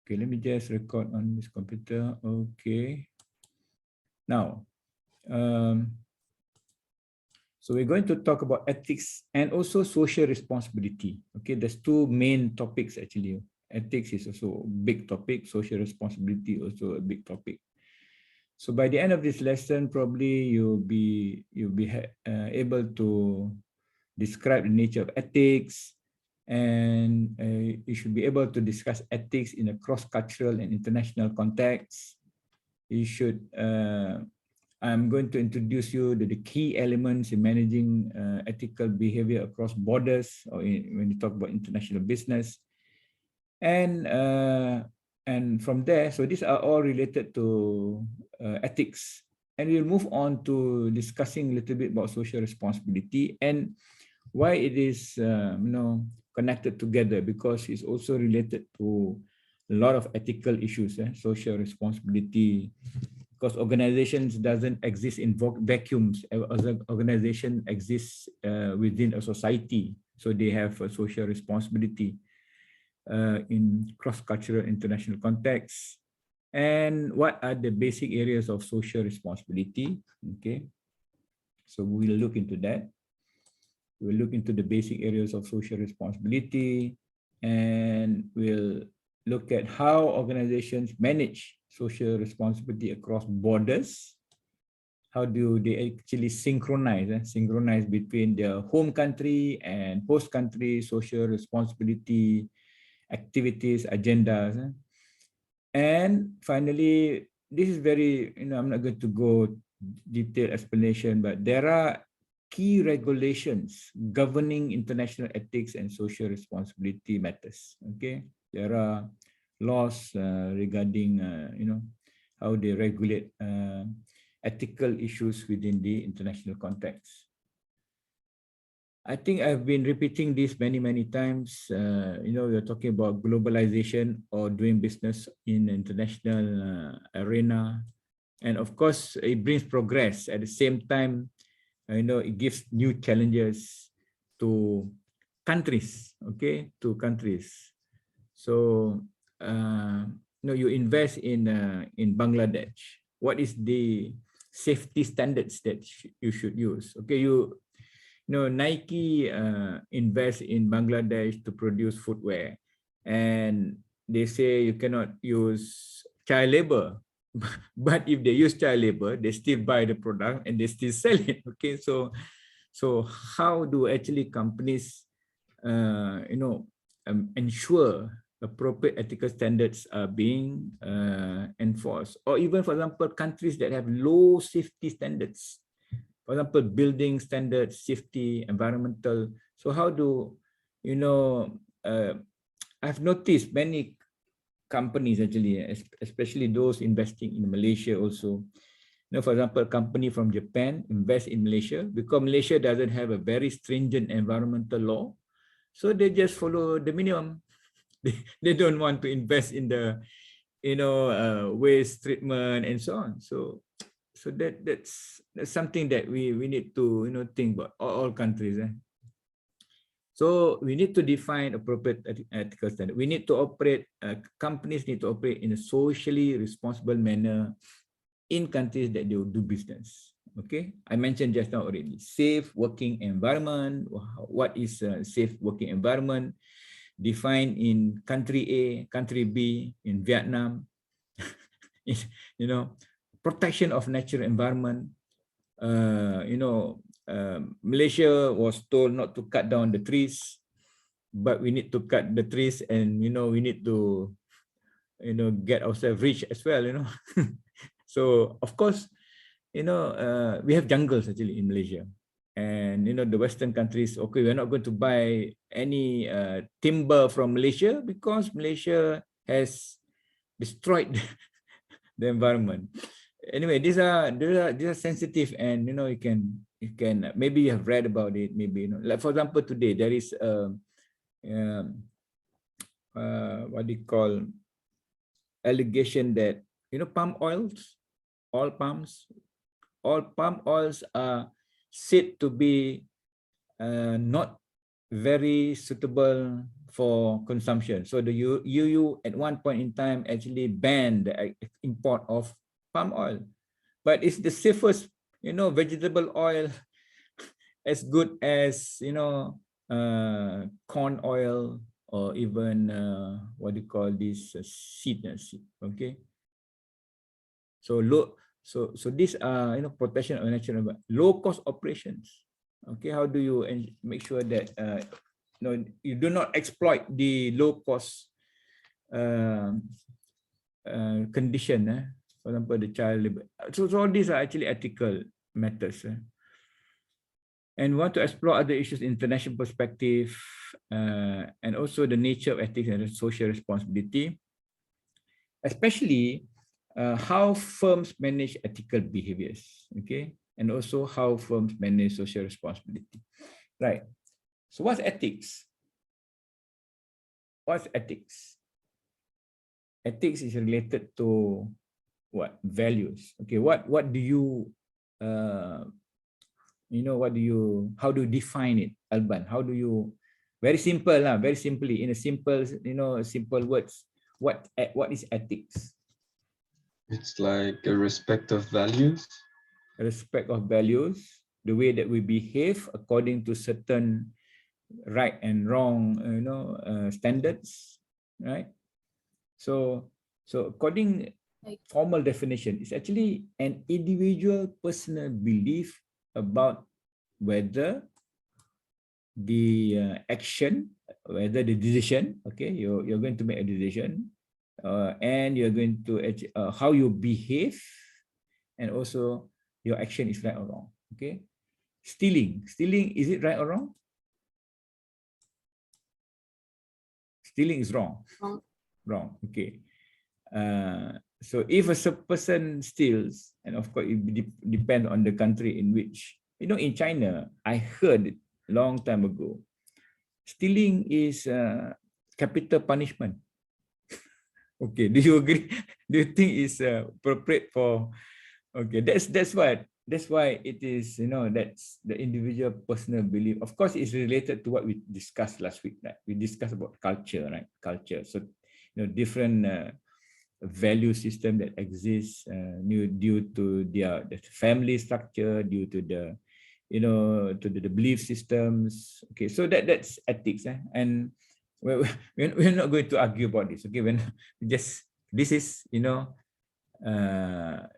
Okay, let me just record on this computer. Okay. Now, so we're going to talk about ethics and also social responsibility. Okay, there's two main topics actually. Ethics is also a big topic. Social responsibility also a big topic. So by the end of this lesson, probably you'll be able to describe the nature of ethics, and you should be able to discuss ethics in a cross-cultural and international context. You should. I'm going to introduce you to the key elements in managing ethical behavior across borders, or when you talk about international business, and from there, so these are all related to ethics, and we'll move on to discussing a little bit about social responsibility and why it is connected together, because it's also related to a lot of ethical issues. Social responsibility, because organizations doesn't exist in vacuums. Organization exists within a society, so they have a social responsibility in cross-cultural international contexts. And what are the basic areas of social responsibility? Okay, so we'll look into that. We'll look into the basic areas of social responsibility, and we'll look at how organizations manage social responsibility across borders. How do they actually synchronize between their home country and host country social responsibility activities, agendas. And finally, this is very, I'm not going to go detailed explanation, but there are key regulations governing international ethics and social responsibility matters. Okay, there are laws regarding how they regulate ethical issues within the international context. I think I've been repeating this many times. We're talking about globalization or doing business in international arena, and of course it brings progress. At the same time, it gives new challenges to countries. Okay, to countries. So you invest in Bangladesh. What is the safety standards that you should use? Okay, Nike invests in Bangladesh to produce footwear, and they say you cannot use child labor. But if they use child labor, they still buy the product and they still sell it. Okay, so how do actually companies, ensure appropriate ethical standards are being enforced? Or even, for example, countries that have low safety standards. For example, building standards, safety, environmental. So how do, I've noticed many companies actually, especially those investing in Malaysia also. For example, a company from Japan invest in Malaysia because Malaysia doesn't have a very stringent environmental law. So they just follow the minimum. They don't want to invest in the, waste treatment and so on. So that's something that we need to think about all countries. So we need to define appropriate ethical standard. We need to operate. Companies need to operate in a socially responsible manner in countries that they will do business. Okay, I mentioned just now already. Safe working environment. What is a safe working environment? Defined in country A, country B, in Vietnam. Protection of natural environment. Malaysia was told not to cut down the trees, but we need to cut the trees, and we need to get ourselves rich as well. So of course, we have jungles actually in Malaysia, and the Western countries, okay, we're not going to buy any timber from Malaysia because Malaysia has destroyed the environment. Anyway, these are sensitive, and you can maybe you have read about it. Maybe like for example, today there is what do you call allegation that palm oils, all palm oils are said to be not very suitable for consumption. So the EU at one point in time actually banned the import of palm oil, but it's the safest, vegetable oil, as good as, corn oil, or even what do you call this, seed, okay. So these are, protection of natural environment, low cost operations. Okay, how do you make sure that you do not exploit the low cost condition, for example, the child labor. So all these are actually ethical matters. And want to explore other issues in international perspective, and also the nature of ethics and social responsibility, especially how firms manage ethical behaviors, okay, and also how firms manage social responsibility, right? So what's ethics? What's ethics? Ethics is related to what? Values. Okay, what do you how do you define it, Alban? How do you, very simple, very simply, in a simple, simple words, what is ethics? It's like a respect of values. Respect of values, the way that we behave according to certain right and wrong, standards, right? So according formal definition, it's actually an individual personal belief about whether the action, whether the decision, okay, you're going to make a decision, and you're going to how you behave, and also your action is right or wrong. Okay, stealing, is it right or wrong? Stealing is wrong. Wrong. Okay. So if a person steals, and of course it depends on the country in which, in China, I heard a long time ago, stealing is capital punishment. Okay, do you agree? Do you think it's appropriate for? Okay, that's why it is, that's the individual personal belief. Of course, it's related to what we discussed last week. Right? We discussed about culture, right? Culture. So, different value system that exists due to their family structure, due to the, to the belief systems. Okay, so that's ethics, and we're not going to argue about this. Okay, when just this is,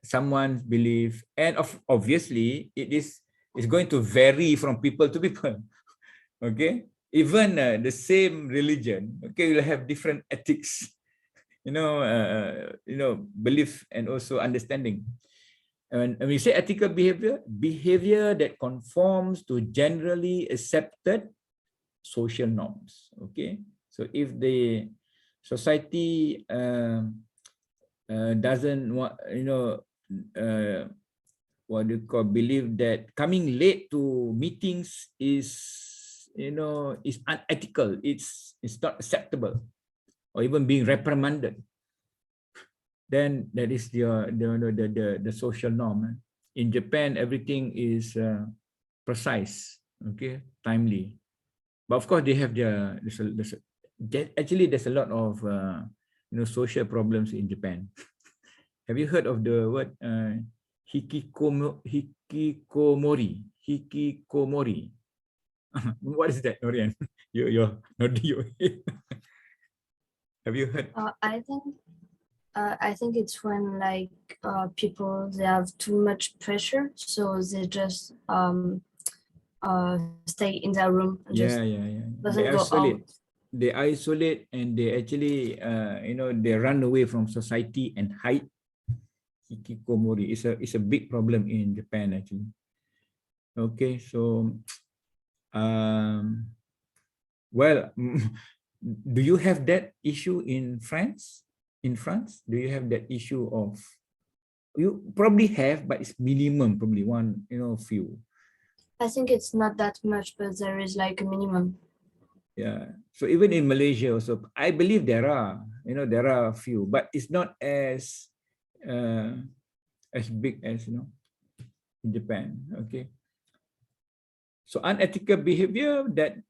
someone's belief, and obviously it's going to vary from people to people. Okay, even the same religion, okay, will have different ethics, belief and also understanding. And we say ethical behavior that conforms to generally accepted social norms. Okay, so if the society doesn't want, what do you call, believe that coming late to meetings is, is unethical, it's not acceptable, or even being reprimanded, then that is the social norm. In Japan, everything is precise, okay, timely. But of course, they have actually there's a lot of social problems in Japan. Have you heard of the word hikikomori? Hikikomori. What is that, Norian? You're nodding. Have you heard? I think it's when people, they have too much pressure, so they just stay in their room and just doesn't go out. They isolate, and they actually they run away from society and hide. Hikikomori is a big problem in Japan, actually. Okay, so well, do you have that issue in France? In France, do you have that issue of, you probably have, but it's minimum, probably one, few. I think it's not that much, but there is like a minimum. Yeah. So even in Malaysia also, I believe there are a few, but it's not as big as, in Japan. Okay. So unethical behavior that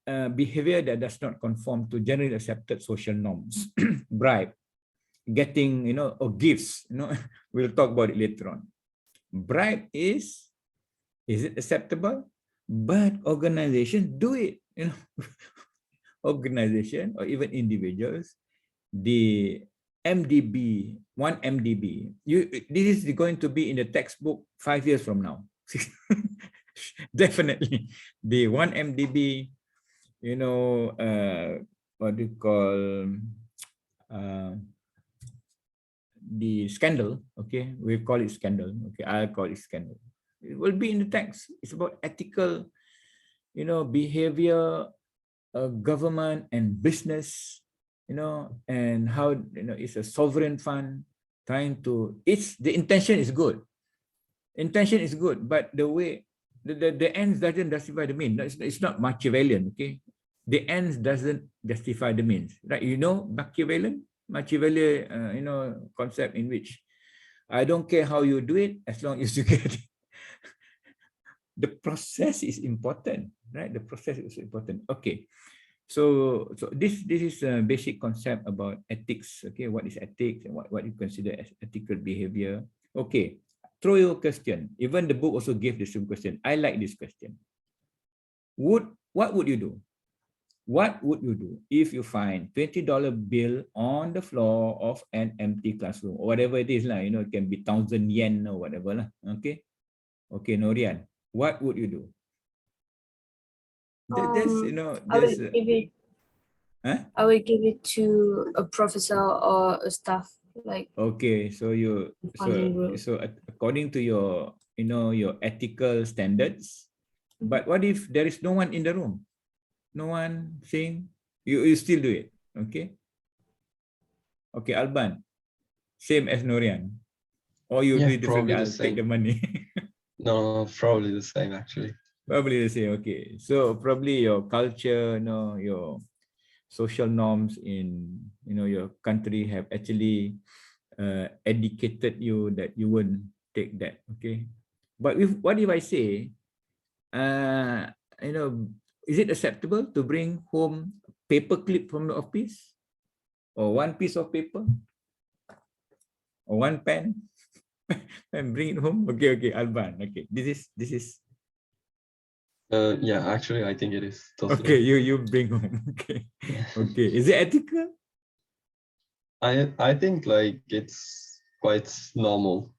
does not conform to generally accepted social norms, bribe, getting, or gifts, we'll talk about it later on. Bribe is it acceptable? But organizations do it, organization or even individuals, the MDB, 1 MDB, this is going to be in the textbook 5 years from now. Definitely. The 1 MDB, what do you call, the scandal, okay? We call it scandal, okay? I'll call it scandal. It will be in the text. It's about ethical, behavior, government and business, and how, it's a sovereign fund trying to, the intention is good. Intention is good, but the way, the ends doesn't justify the means. It's not Machiavellian, okay? The ends doesn't justify the means, right? Machiavellian concept in which I don't care how you do it as long as you get it. The process is important, right? The process is important. Okay. So this is a basic concept about ethics. Okay, what is ethics and what you consider as ethical behavior. Okay, throw your question. Even the book also gave the same question. I like this question. What would you do? What would you do if you find $20 bill on the floor of an empty classroom, or whatever it is, it can be 1,000 yen or whatever. Okay, Norian, what would you do? I would give it to a professor or a staff, like. Okay, so according to your your ethical standards, but what if there is no one in the room? No one saying, you still do it, okay? Okay, Alban, same as Norian, or you do it differently? I'll take the money. No, probably the same actually. Probably the same. Okay, so probably your culture, your social norms in your country have actually educated you that you wouldn't take that. Okay, but what if I say, is it acceptable to bring home paper clip from the office, or one piece of paper, or one pen, and bring it home? Okay, Alban. Okay, this is. Yeah, actually, I think it is. Totally. Okay, you bring home. Okay, okay. Is it ethical? I think it's quite normal.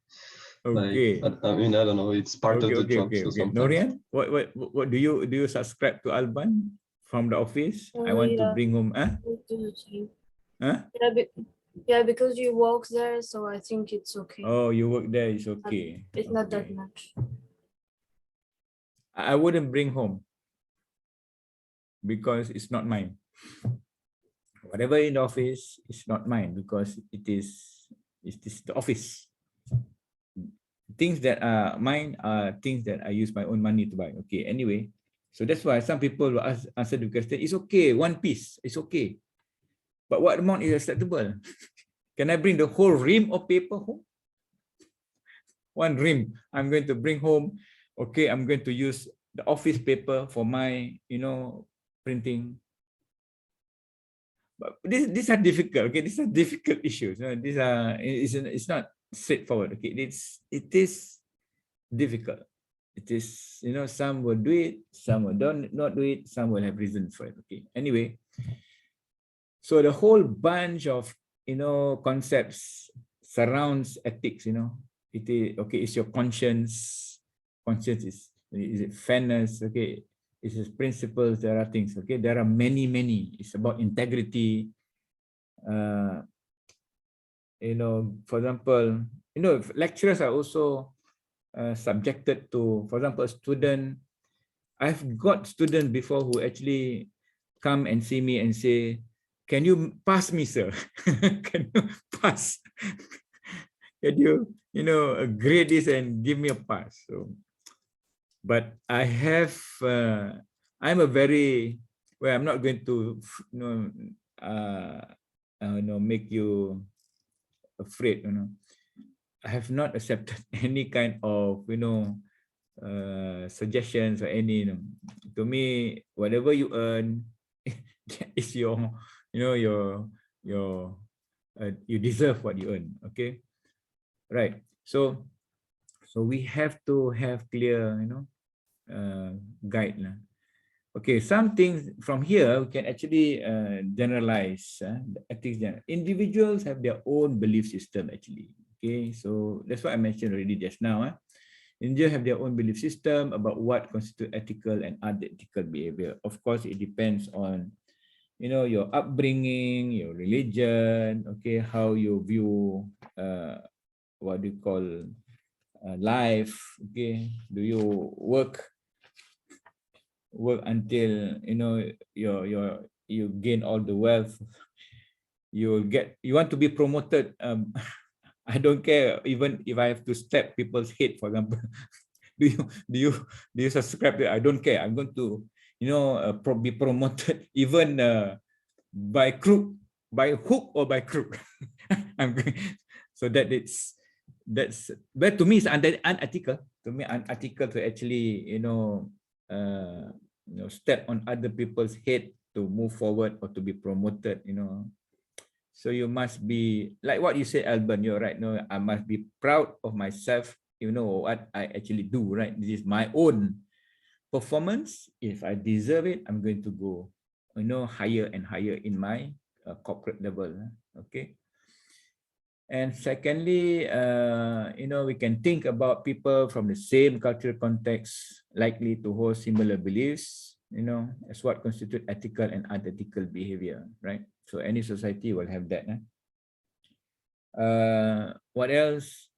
Okay. I mean, I don't know. It's part of the job. So sometimes. Norian, what do you subscribe to Alban from the office? I want to bring home. Yeah, because you work there, so I think it's okay. Oh, you work there, it's okay. It's not that much. I wouldn't bring home because it's not mine. Whatever in the office is not mine because it is the office. Things that are mine are things that I use my own money to buy. Okay, anyway. So that's why some people will answer the question, it's okay, one piece, it's okay. But what amount is acceptable? Can I bring the whole ream of paper home? One ream I'm going to bring home. Okay, I'm going to use the office paper for my, printing. But these are difficult. Okay, these are difficult issues. These are it's not straightforward. Okay, it is difficult. It is, some will do it, some will not do it, some will have reasons for it. Okay, anyway, so the whole bunch of concepts surrounds ethics. It is okay. It's your conscience. Conscience is it fairness? Okay, it's principles. There are things. Okay, there are many. It's about integrity. For example, lecturers are also subjected to, for example, a student. I've got students before who actually come and see me and say, can you pass me, sir? Can you pass? Can you, grade this and give me a pass? So, but I have, I'm a very, well, I'm not going to, make you afraid, I have not accepted any kind of, suggestions or any, to me, whatever you earn is your, your you deserve what you earn. Okay, right. So we have to have clear, guide lah. Okay, some things from here we can actually generalize the ethics. Individuals have their own belief system actually. Okay, so that's what I mentioned already just now. Individuals have their own belief system about what constitutes ethical and unethical behavior. Of course, it depends on, your upbringing, your religion, okay, how you view what do you call life, okay? Do you work until you gain all the wealth, you want to be promoted, I don't care even if I have to step people's head, for example. do you subscribe to it? I don't care. I'm going to be promoted even by hook or by crook. I'm going, so that's, but to me it's unethical. To me, unethical to actually step on other people's head to move forward or to be promoted. So you must be like what you said, Alban. You're right. No, I must be proud of myself. What I actually do. Right. This is my own performance. If I deserve it, I'm going to go, higher and higher in my corporate level. Okay. And secondly, we can think about people from the same cultural context likely to hold similar beliefs, as what constitute ethical and unethical behavior, right? So any society will have that. What else?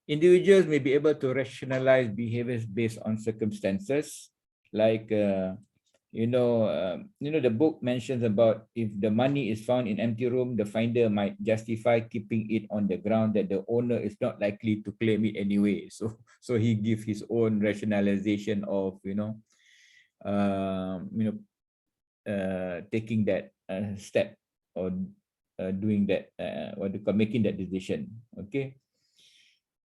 Individuals may be able to rationalize behaviors based on circumstances, like the book mentions about if the money is found in empty room, the finder might justify keeping it on the ground that the owner is not likely to claim it anyway. So he gives his own rationalization of taking that step or doing that making that decision. Okay,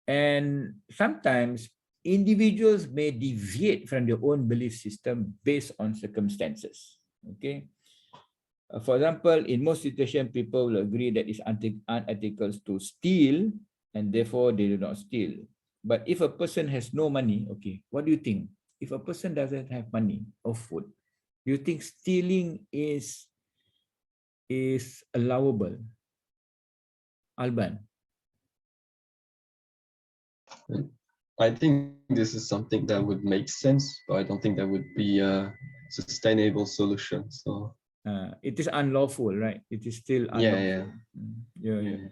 and sometimes individuals may deviate from their own belief system based on circumstances. Okay. For example, in most situations, people will agree that it's unethical to steal, and therefore they do not steal. But if a person has no money, okay, what do you think? If a person doesn't have money or food, do you think stealing is allowable? Alban? I think this is something that would make sense, but I don't think that would be a sustainable solution. So it is unlawful, right? It is still unlawful. Yeah.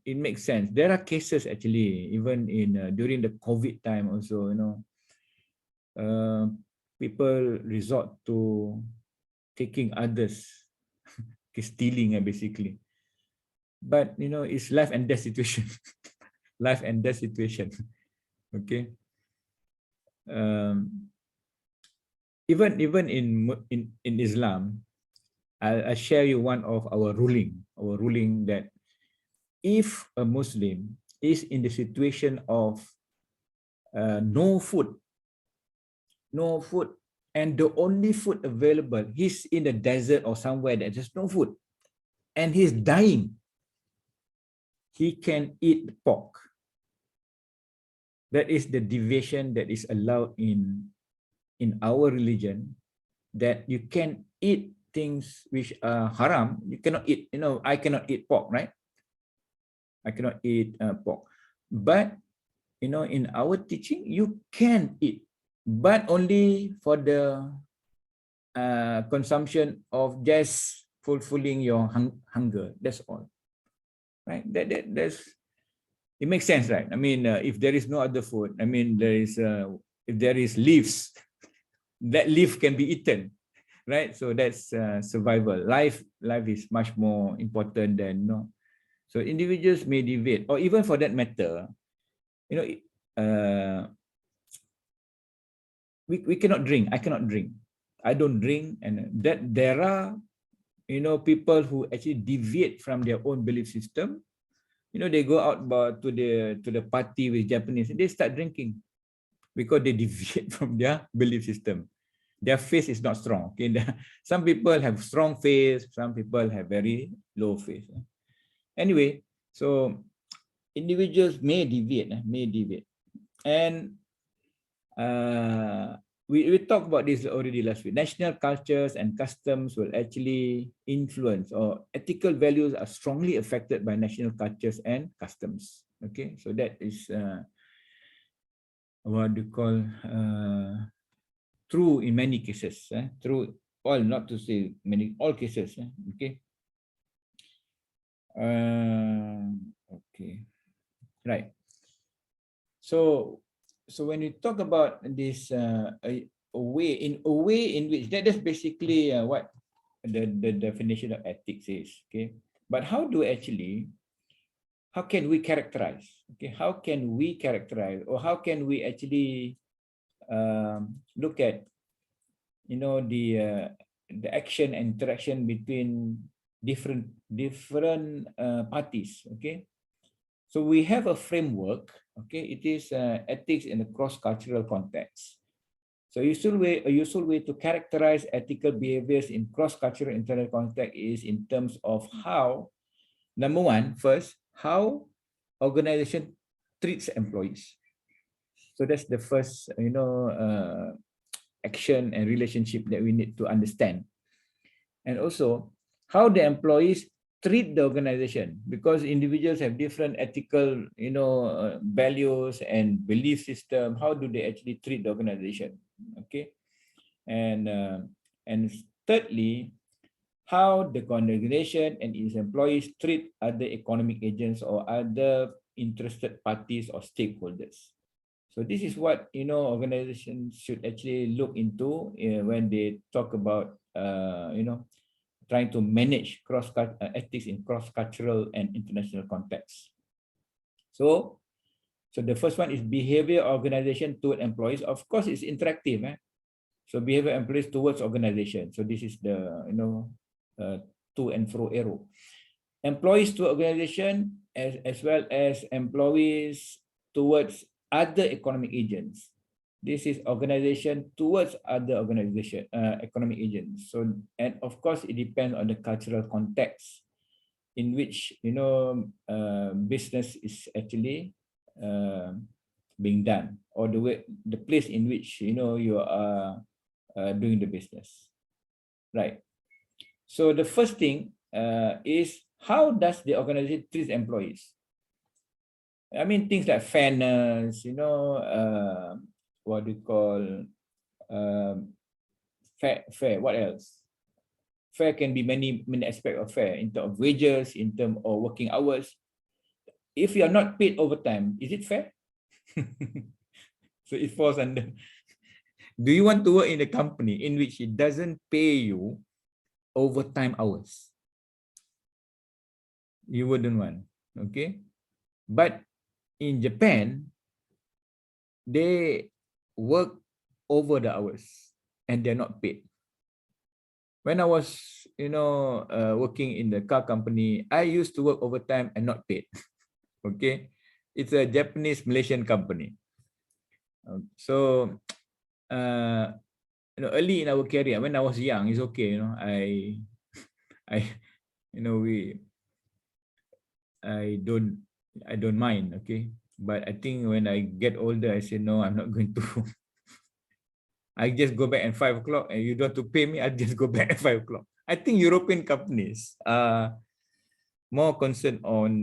It makes sense. There are cases actually, even in during the COVID time also, people resort to taking others, stealing basically. But it's life and death situation. Life and death situation. Okay. Even in Islam, I'll share you one of our ruling that if a Muslim is in the situation of no food, and the only food available, he's in the desert or somewhere that there's no food, and he's dying, he can eat pork. That is the deviation that is allowed in our religion, that you can eat things which are haram. You cannot eat, I cannot eat pork, right? I cannot eat pork. But, in our teaching, you can eat, but only for the consumption of just fulfilling your hunger. That's all, right? That's, it makes sense, right? I mean, if there is no other food, I mean, if there is leaves, that leaf can be eaten, right? So that's survival. Life is much more important than So individuals may deviate, or even for that matter, we cannot drink. I cannot drink. I don't drink, and that there are people who actually deviate from their own belief system. They go out to the party with Japanese and they start drinking. because they deviate from their belief system. Their faith is not strong. Okay, some people have strong faith, some people have very low faith. Anyway, so individuals may deviate, and we talked about this already last week. National cultures and customs will actually influence, or ethical values are strongly affected by national cultures and customs. Okay, so that is what do you call true in many cases. True all, not to say many, all cases. Okay. Okay, right. So when you talk about this a way in which that's basically what the definition of ethics is. Okay, but how can we characterize? Okay, how can we characterize, or how can we actually look at, the action and interaction between different parties? Okay, so we have a framework. Okay, it is ethics in a cross-cultural context. So a useful way to characterize ethical behaviors in cross-cultural internal context is in terms of how, number one, first, how organization treats employees. So that's the first, action and relationship that we need to understand. And also how the employees treat the organization, because individuals have different ethical, values and belief system. How do they actually treat the organization? Okay, and thirdly, how the organization and its employees treat other economic agents or other interested parties or stakeholders. So this is what organizations should actually look into when they talk about trying to manage ethics in cross-cultural and international contexts. So the first one is behavior organization toward employees. Of course, it's interactive. So behavior employees towards organization. So this is the to and fro arrow. Employees to organization as well as employees towards other economic agents. This is organization towards other organization, economic agents. So, and of course, it depends on the cultural context in which business is actually being done, or the place in which you are doing the business, right? So the first thing is, how does the organization treat employees? I mean, things like fairness, what do you call fair? What else? Fair can be many aspects of fair, in terms of wages, in terms of working hours. If you are not paid overtime, is it fair? So it falls under. Do you want to work in a company in which it doesn't pay you overtime hours? You wouldn't want. Okay, but in Japan, they work over the hours and they're not paid. When I was, working in the car company, I used to work overtime and not paid. Okay, it's a Japanese Malaysian company. So, early in our career, when I was young, it's okay. I don't mind. Okay, but I think when I get older, I say no, I'm not going to. I just go back at 5 o'clock, and you don't have to pay me. I just go back at 5 o'clock. I think European companies are more concerned on,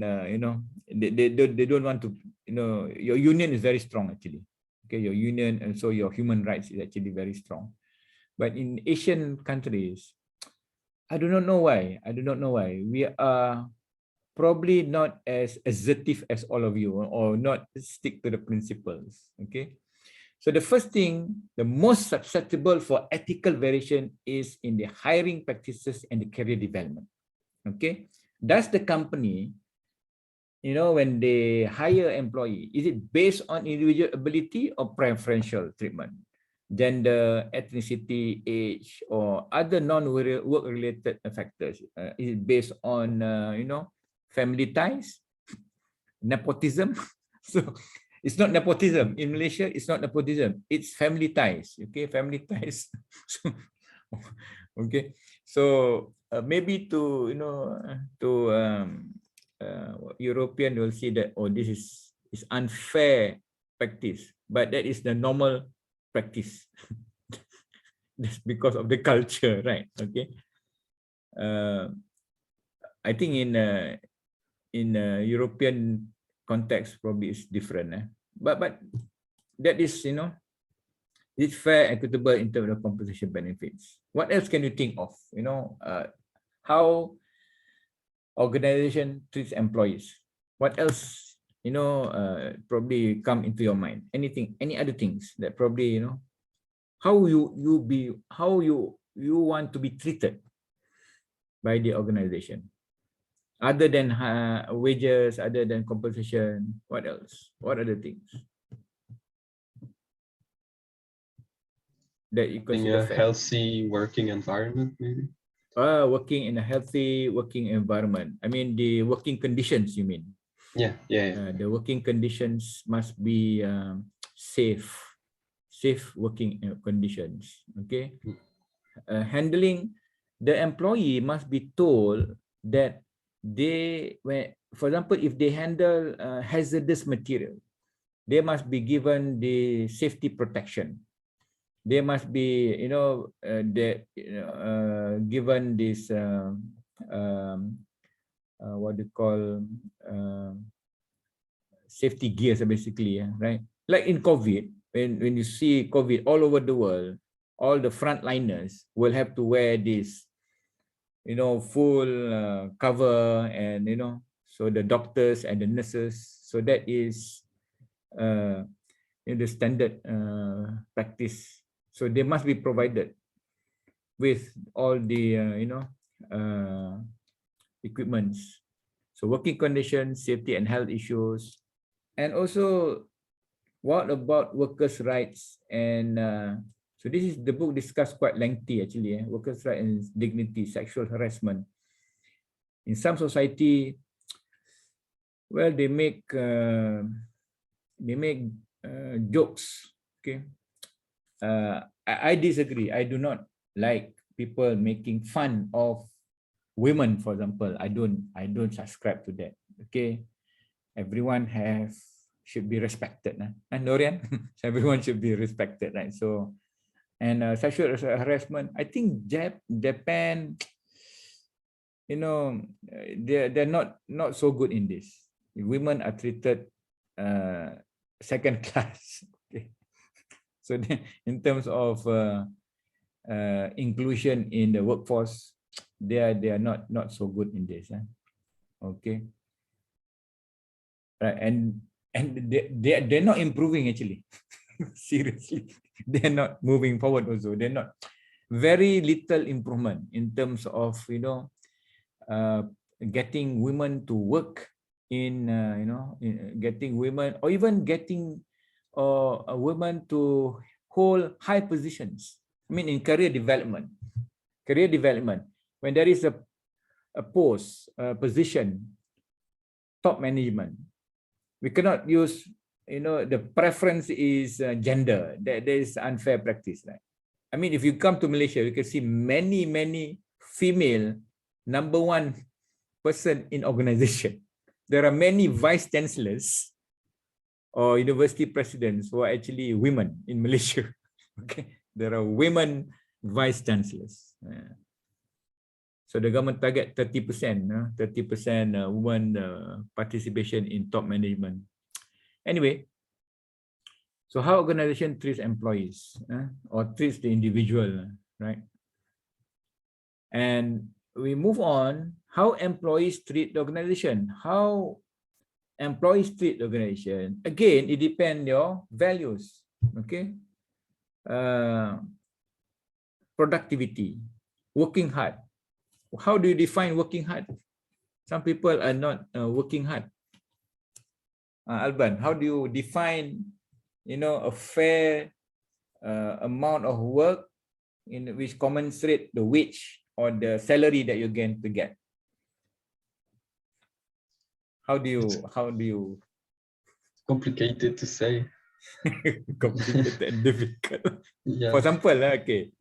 they don't want to, your union is very strong actually. Okay, your union, and so your human rights is actually very strong. But in Asian countries, I do not know why. We are probably not as assertive as all of you, or not stick to the principles. Okay. So the first thing, the most susceptible for ethical variation is in the hiring practices and the career development. Okay. Does the company, when they hire employee, is it based on individual ability or preferential treatment? Gender, ethnicity, age, or other non-work related factors? Is it based on, family ties, nepotism? So It's not nepotism. In Malaysia, it's not nepotism. It's family ties. Okay, family ties. So, okay, so maybe to European will see that, oh, this is unfair practice, but that is the normal practice. That's because of the culture, right? Okay. I think in European context probably is different, but that is, it's fair, equitable in terms of compensation benefits. What else can you think of? How organization treats employees. What else, probably come into your mind? Anything, any other things that probably, how you want to be treated by the organization, other than wages, other than compensation. What else? What other things that you consider a fair? healthy working environment, maybe. Working in a healthy working environment. I mean, the working conditions, you mean? Yeah. The working conditions must be safe working conditions. Okay. Handling the employee must be told that for example, if they handle hazardous material, they must be given the safety protection. They must be, given this what do you call safety gears, basically, right? Like in COVID, when you see COVID all over the world, all the frontliners will have to wear this, full cover, and so the doctors and the nurses. So that is the standard practice. So they must be provided with all the equipments. So working conditions, safety and health issues, and also what about workers' rights? And so this is the book discussed quite lengthy, actually. Workers' rights and dignity, sexual harassment. In some society, well, they make jokes. Okay, I disagree. I do not like people making fun of women, for example. I don't subscribe to that. Okay, everyone should be respected, and Dorian, everyone should be respected, right? So, and sexual harassment, I think Japan, they're not so good in this. Women are treated second class. Okay. So in terms of inclusion in the workforce, they are not so good in this. Okay. Right, and they're not improving, actually. Seriously, they're not moving forward. Also, they're not, very little improvement in terms of getting women to work in getting women, or even getting a woman to hold high positions. I mean, in career development, when there is a post, position, top management, we cannot use, the preference is gender. That is unfair practice, right? I mean, if you come to Malaysia, you can see many female number one person in organization. There are many vice chancellors or university presidents who are actually women in Malaysia. Okay, there are women vice chancellors. So the government target 30%, 30% women participation in top management. Anyway, so how organization treats employees or treats the individual, right? And we move on, how employees treat the organization. How employees treat the organization, again, it depends on your values. Okay, productivity, working hard. How do you define working hard? Some people are not working hard. Alban, how do you define, a fair amount of work in which commensurate the wage or the salary that you're going to get? How do you complicated to say. Complicated and difficult. For Yeah. example, okay,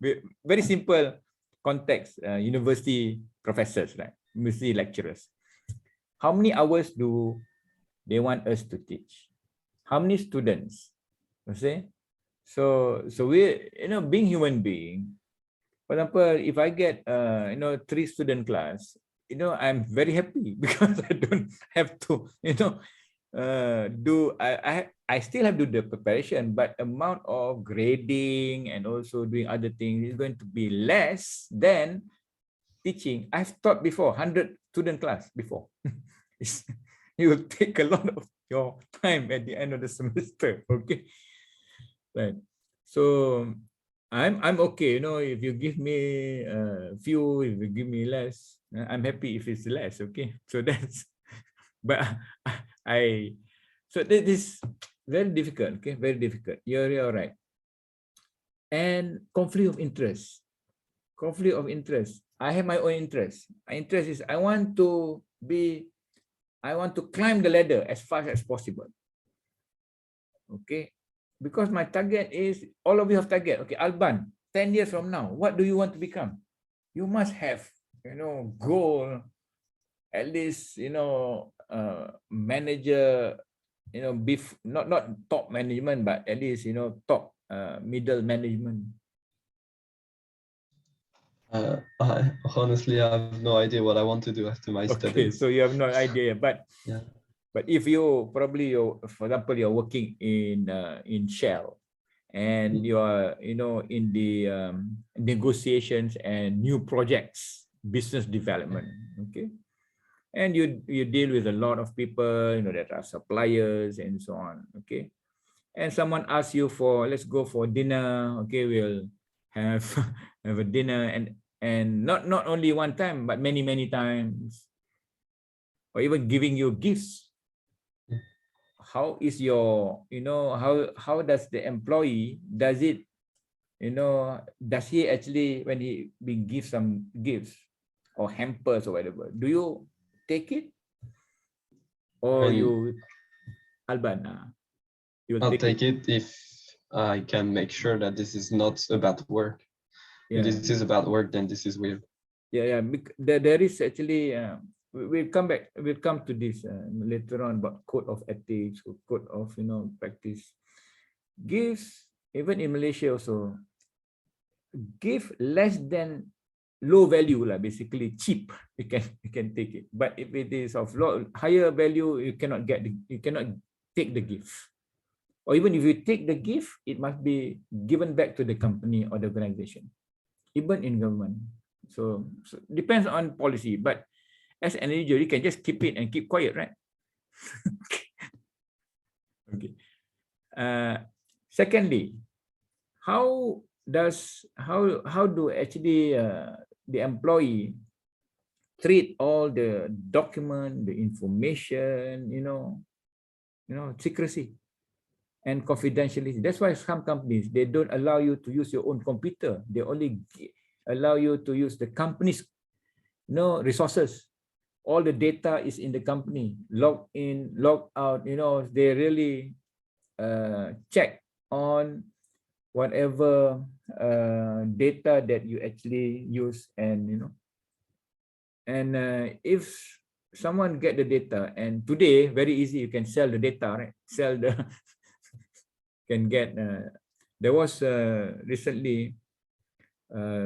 very simple context. University professors, right? University lecturers. How many hours do they want us to teach? How many students? You see? So we, being human being. For example, if I get 3-student class, I'm very happy because I don't have to, I still have to do the preparation, but amount of grading and also doing other things is going to be less than teaching. I've taught before 100-student class before. It will take a lot of your time at the end of the semester. Okay, right. So I'm okay. If you give me a few, if you give me less, I'm happy if it's less. Okay, so that's. But I so this is very difficult. Okay, very difficult. You're right. And conflict of interest. Conflict of interest. I have my own interest. My interest is I want to climb the ladder as fast as possible. Okay, because my target is, all of you have target. Okay, Alban, 10 years from now, what do you want to become? You must have, goal, at least, manager, not top management, but at least, top middle management. Honestly, I have no idea what I want to do after my Okay, studies. so you have no idea, but Yeah. but if for example, you're working in Shell, and you are, in the negotiations and new projects, business development, okay, and you deal with a lot of people, that are suppliers and so on, okay, and someone asks you for, let's go for dinner, okay, we'll have have a dinner, and not only one time, but many times, or even giving you gifts. How is your, how does the employee, does he actually, when he being give some gifts or hampers or whatever, do you take it, or And you, Alban, you'll I'll take it? take it if I can make sure that this is not about work. If Yeah, this is about work, then this is weird. yeah. There is actually, we'll come to this later on, about code of ethics or code of, practice. Gifts, even in Malaysia also, give less than low value lah, basically cheap, you can take it. But if it is of higher value, you cannot take the gift. Or even if you take the gift, it must be given back to the company or the organization, even in government. So depends on policy, but as an individual, you can just keep it and keep quiet, right? Okay. Secondly, how do actually the employee treat all the document, the information, secrecy and confidentiality. That's why some companies, they don't allow you to use your own computer. They only allow you to use the company's resources. All the data is in the company, log in, log out, they really check on whatever data that you actually use, and if someone get the data, and today very easy, you can sell the data, right? Sell the can get there was recently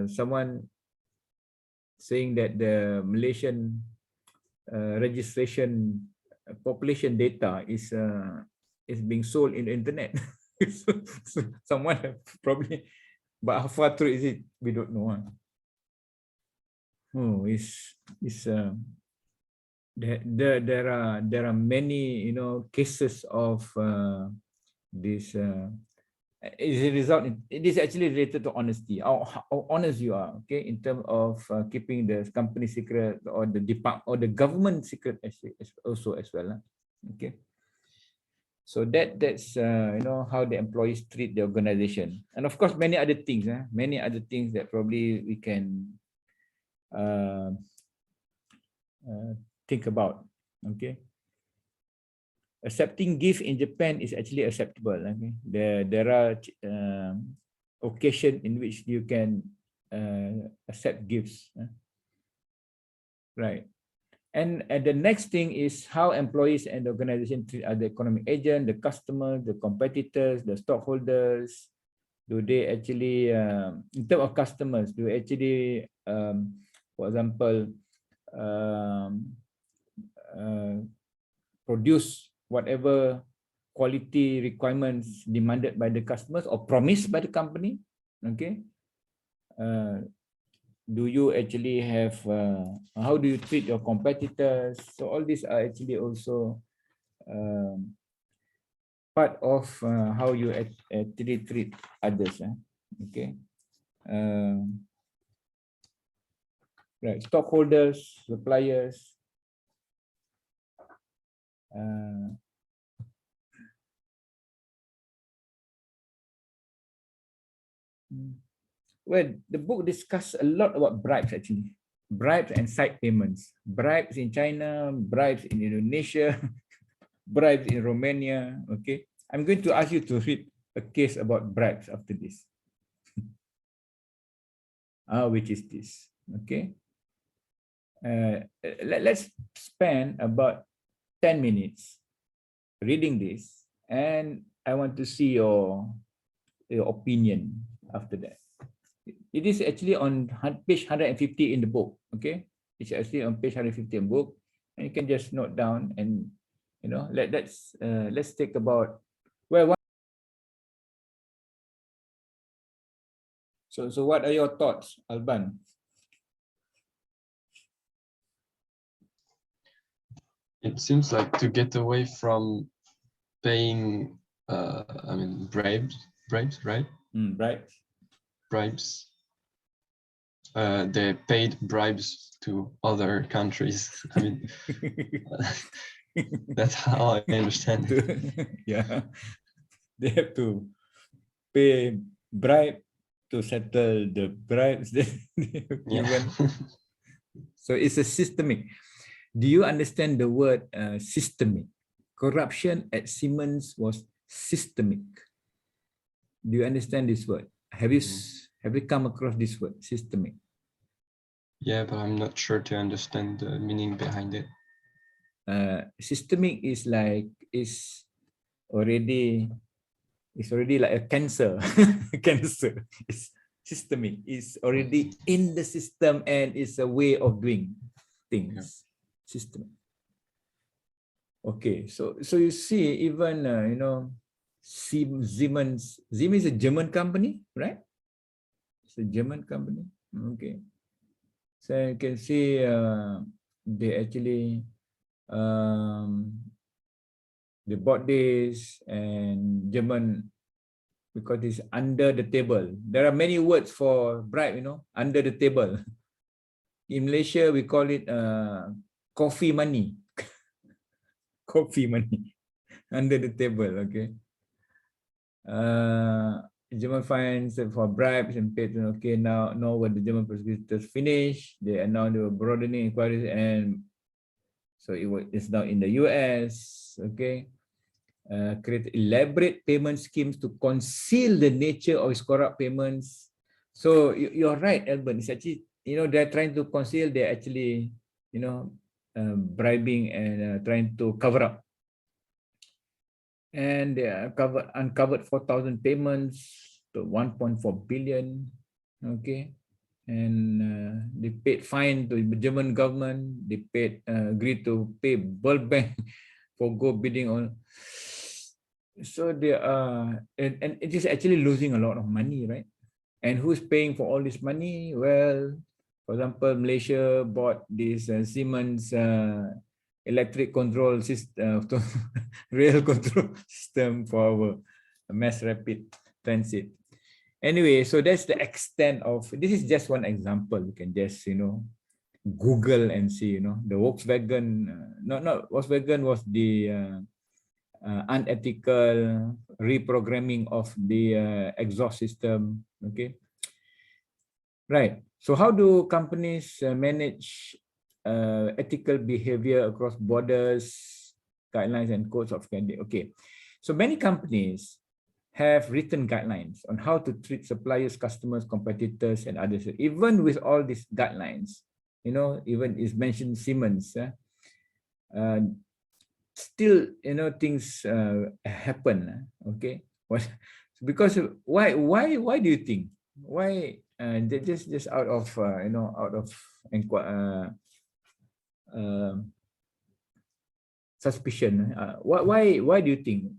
someone saying that the Malaysian registration population data is being sold in the internet. so someone probably, but how far true is it, we don't know. There are many cases of this is a result. It is actually related to honesty, how honest you are, okay, in terms of keeping the company secret or the department or the government secret also as well, okay. So that's how the employees treat the organization, and of course many other things that probably we can think about, okay. accepting gift in Japan is actually acceptable. Okay, there are occasion in which you can accept gifts, right? And the next thing is how employees and the organization treat other economic agent, the customer, the competitors, the stockholders. Do they actually, in terms of customers, do they actually, for example, produce whatever quality requirements demanded by the customers or promised by the company? Okay. Do you actually have, how do you treat your competitors? So all these are actually also part of how you actually treat others. Okay. Right, stockholders, suppliers. Well, the book discusses a lot about bribes actually. Bribes and side payments. Bribes in China, bribes in Indonesia, bribes in Romania. Okay, I'm going to ask you to read a case about bribes after this. Which is this? Okay. Let's spend about 10 minutes reading this, and I want to see your opinion after that. It is actually on page 150 in the book. Okay, it's actually on page 150 in the book, and you can just note down, and you know, let's take about, well, so what are your thoughts, Alban? It seems like to get away from paying, I mean, bribes, right? Bribes. Bribes. They paid bribes to other countries. I mean, that's how I understand it. Yeah, they have to pay bribe to settle the bribes that they have given. So it's a systemic. Do you understand the word systemic? Corruption at Siemens was systemic. Do you understand this word? Have you come across this word, systemic? Yeah, but I'm not sure to understand the meaning behind it. Systemic is like already like a cancer. Cancer is systemic. It's already in the system and it's a way of doing things. Yeah. Systemic. Okay, so you see, even you know, Siemens is a German company, right? It's a German company. Okay, so you can see they actually they bought this, and German, because it's under the table. There are many words for bribe, you know, under the table. In Malaysia, we call it coffee money. Coffee money under the table. Okay. German fines for bribes and paid. Okay, now when the German prosecutors finish, they announced they were broadening inquiries, and so it's now in the US. Okay. Create elaborate payment schemes to conceal the nature of his corrupt payments. So you're right, Alban. It's actually, you know, they're trying to conceal. They're actually, you know, bribing and trying to cover up. And they uncovered 4,000 payments to 1.4 billion. Okay, and they paid fine to the German government. They paid agreed to pay World Bank for go bidding on. So they are, and it is actually losing a lot of money, right? And who's paying for all this money? Well, for example, Malaysia bought this Siemens electric control system, rail control system for our mass rapid transit. Anyway, so that's the extent of, this is just one example. You can just, you know, Google and see, you know, the Volkswagen, not Volkswagen was the unethical reprogramming of the exhaust system. Okay, right. So how do companies manage ethical behavior across borders? guidelines and codes of conduct. Okay, so many companies have written guidelines on how to treat suppliers, customers, competitors, and others. Even with all these guidelines, you know, even is mentioned Siemens, still, you know, things happen. Okay, what? Because why do you think? Why just out of you know, out of suspicion? Why do you think,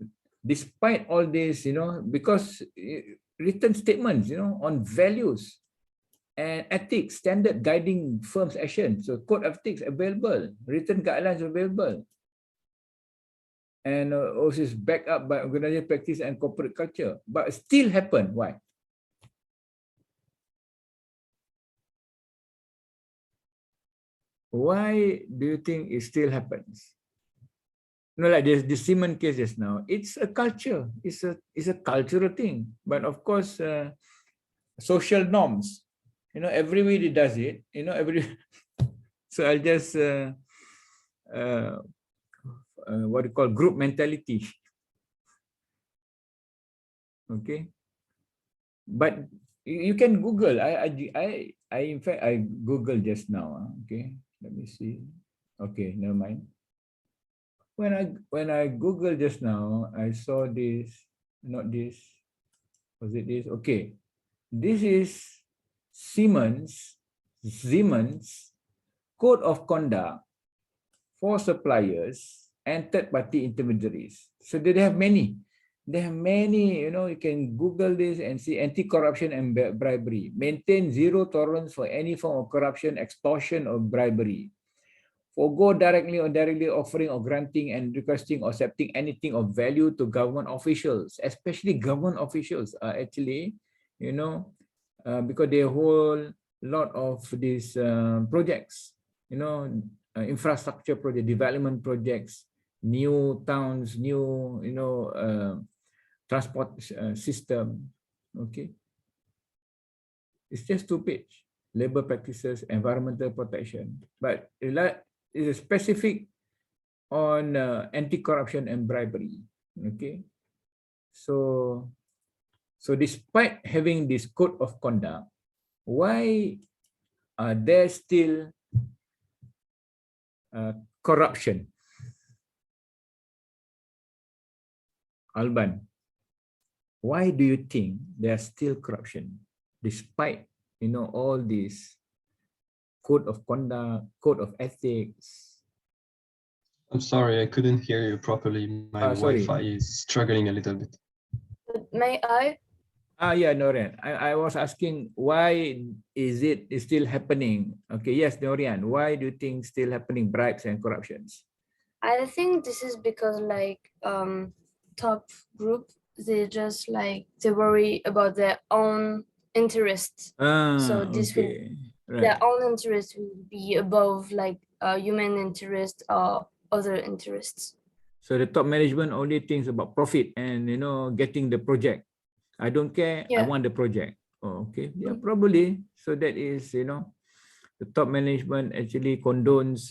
despite all this, you know, because written statements, you know, on values and ethics, standard guiding firms' action, so code of ethics available, written guidelines available, and also is backed up by organizational practice and corporate culture, but still happen. Why? Why do you think it still happens? You know, like there's the Siemens case just now. It's a culture. It's a cultural thing. But of course, social norms. You know, everybody does it. You know, So I'll just what you call group mentality. Okay, but you can Google. In fact, I Google just now. Okay, let me see. Okay, never mind. When I Google just now, I saw this. Not this. Was it this? Okay, this is Siemens Code of Conduct for suppliers and third-party intermediaries. So they have many. They have many, you know, you can Google this and see anti-corruption and bribery. Maintain zero tolerance for any form of corruption, extortion, or bribery. Forgo directly or indirectly offering or granting and requesting or accepting anything of value to government officials, especially government officials are actually, you know, because they hold a lot of these projects, you know, infrastructure project, development projects, new towns, new, you know, transport system. Okay, it's just 2 page. Labor practices, environmental protection, but it's specific on anti-corruption and bribery. Okay, so despite having this code of conduct, why are there still corruption? Alban, why do you think there's still corruption despite, you know, all these code of conduct, code of ethics? I'm sorry, I couldn't hear you properly. My Sorry. Wi-Fi is struggling a little bit. May I? Yeah, Norian. I was asking, why is it still happening? Okay, yes, Norian. Why do you think still happening bribes and corruptions? I think this is because like top group, they just like they worry about their own interests. So this will their own interest will be above like human interest or other interests. So the top management only thinks about profit and, you know, getting the project. I don't care. I want the project. Oh, okay. Yeah, probably. So that is, you know, the top management actually condones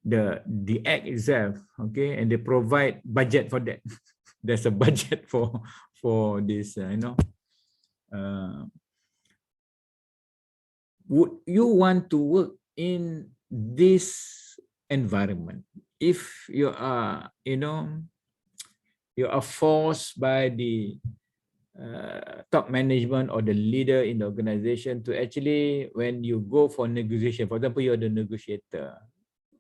the act itself. Okay, and they provide budget for that. There's a budget for this. You know. Would you want to work in this environment if you are, you know, you are forced by the top management or the leader in the organization to actually, when you go for negotiation, for example, you're the negotiator,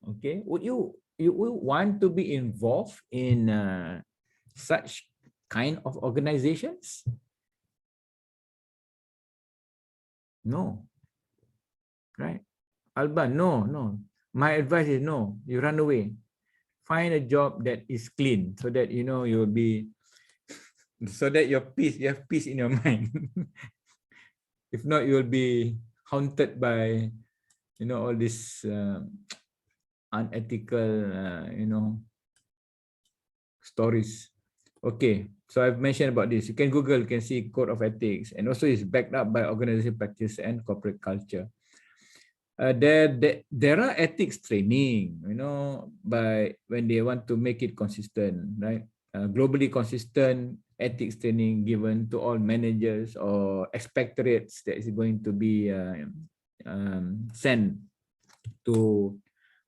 okay, would you want to be involved in such kind of organizations? No, right? Alban, no. My advice is no, you run away. Find a job that is clean so that, you know, you'll be, so that you have peace in your mind. If not, you'll be haunted by, you know, all this unethical, you know, stories. Okay, so I've mentioned about this. You can Google, you can see code of ethics, and also it's backed up by organizational practice and corporate culture. there are ethics training, you know, by when they want to make it consistent, right? Globally consistent ethics training given to all managers or expectorates that is going to be sent to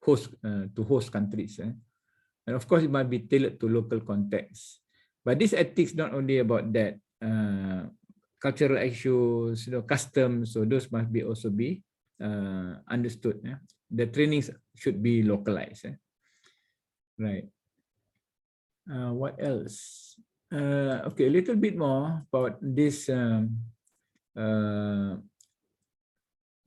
host countries. And of course, it might be tailored to local context. But this ethics not only about that, cultural issues, you know, customs. So those must be also be understood. The trainings should be localized. Right. What else? Okay, a little bit more about this.